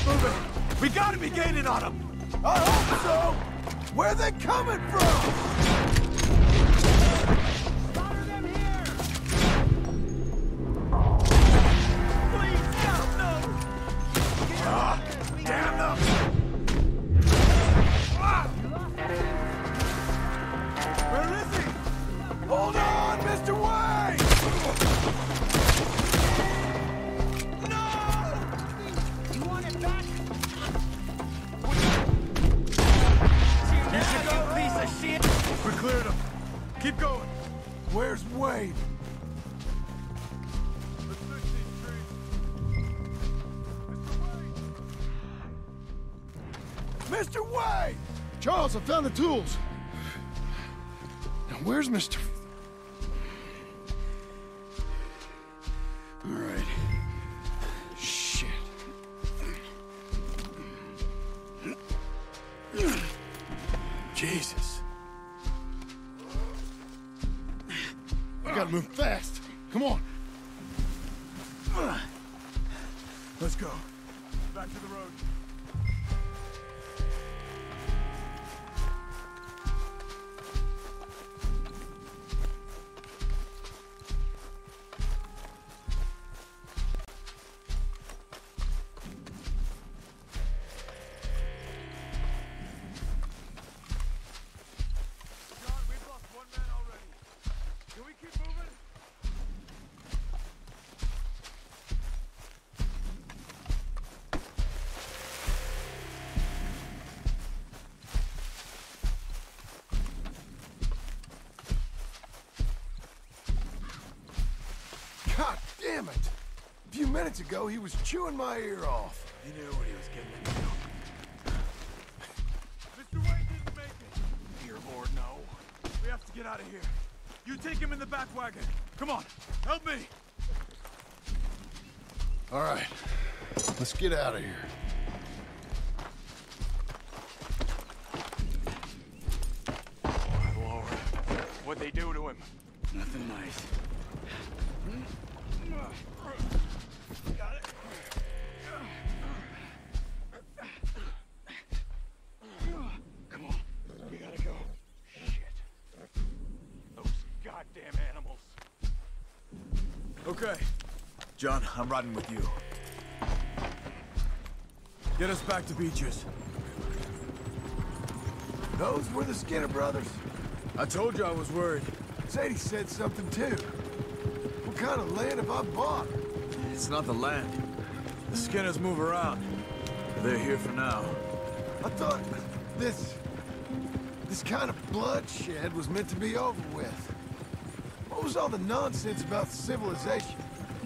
Speaker 19: Move it! We gotta be gaining on them! I hope so! Where are they coming from?
Speaker 13: Spotted them here! Please, no!
Speaker 19: Damn them! Where is he? Hold on, Mr. Wayne!
Speaker 13: No! You want it back?
Speaker 19: You should go, piece of shit! We cleared him. Keep going. Where's Wade? Mr. Wade!
Speaker 1: Charles, I found the tools. Now, where's Mr. All right. Shit. Jesus. We gotta move fast. Come on.
Speaker 19: Let's go. Back to the road.
Speaker 1: God damn it! A few minutes ago, he was chewing my ear off.
Speaker 19: He knew what he was getting into. Mr. Wayne didn't make it. Dear Lord, no. We have to get out of here. You take him in the back wagon. Come on, help me.
Speaker 1: All right, let's get out of here.
Speaker 19: Lord, what'd they do to him?
Speaker 18: Nothing nice.
Speaker 19: Got it. Come on, we gotta go. Shit. Those goddamn animals.
Speaker 5: Okay. John, I'm riding with you. Get us back to Beaches.
Speaker 1: Those were the Skinner brothers.
Speaker 5: I told you I was worried.
Speaker 1: Sadie said something too. What kind of land have I bought?
Speaker 5: It's not the land. The Skinners move around. They're here for now.
Speaker 1: I thought this kind of bloodshed was meant to be over with. What was all the nonsense about civilization?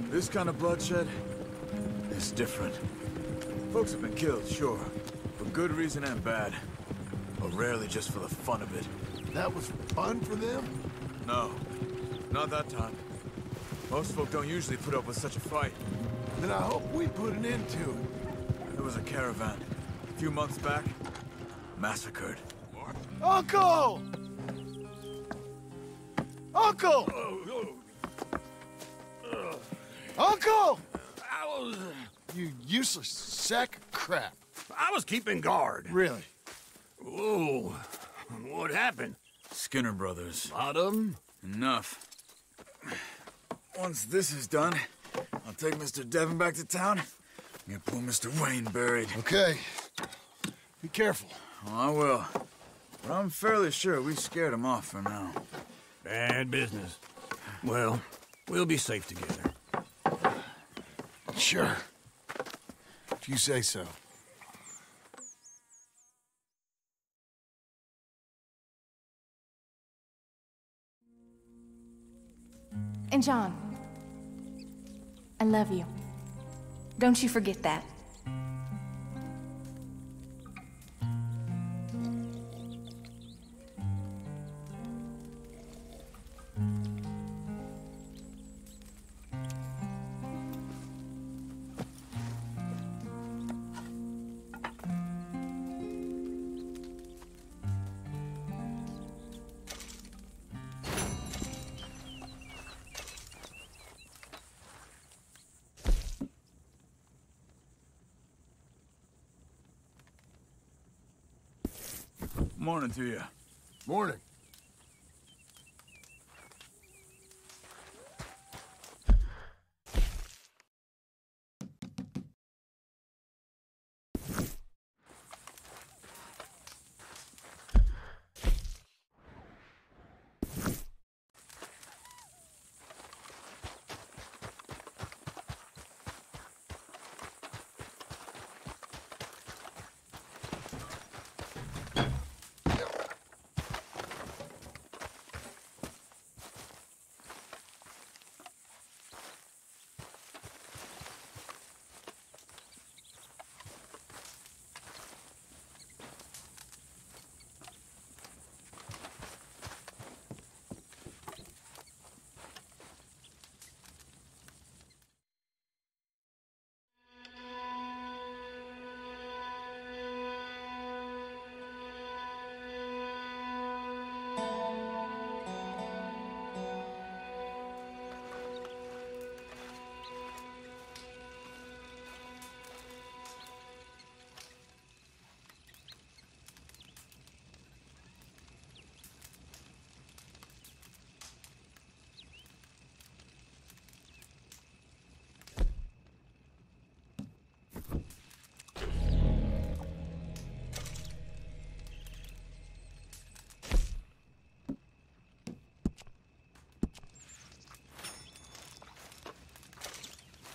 Speaker 5: This kind of bloodshed is different. Folks have been killed, sure. For good reason and bad. But rarely just for the fun of it.
Speaker 1: That was fun for them?
Speaker 5: No. Not that time. Most folk don't usually put up with such a fight.
Speaker 1: Then I hope we put an end to it.
Speaker 5: There was a caravan. A few months back. Massacred.
Speaker 1: Uncle! Uncle! Uncle! You useless sack of crap.
Speaker 10: I was keeping guard.
Speaker 1: Really?
Speaker 10: Whoa. What happened?
Speaker 5: Skinner brothers.
Speaker 10: A lot of them?
Speaker 5: Enough. Once this is done, I'll take Mr. Devon back to town and get poor Mr. Wayne buried.
Speaker 1: Okay. Be careful.
Speaker 5: Oh, I will. But I'm fairly sure we scared him off for now.
Speaker 10: Bad business. Well, we'll be safe together.
Speaker 1: Sure. If you say so.
Speaker 3: And John, I love you. Don't you forget that.
Speaker 5: Morning to you.
Speaker 1: Morning.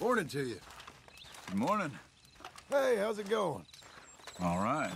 Speaker 1: Morning to you.
Speaker 5: Good morning.
Speaker 1: Hey, how's it going?
Speaker 5: All right.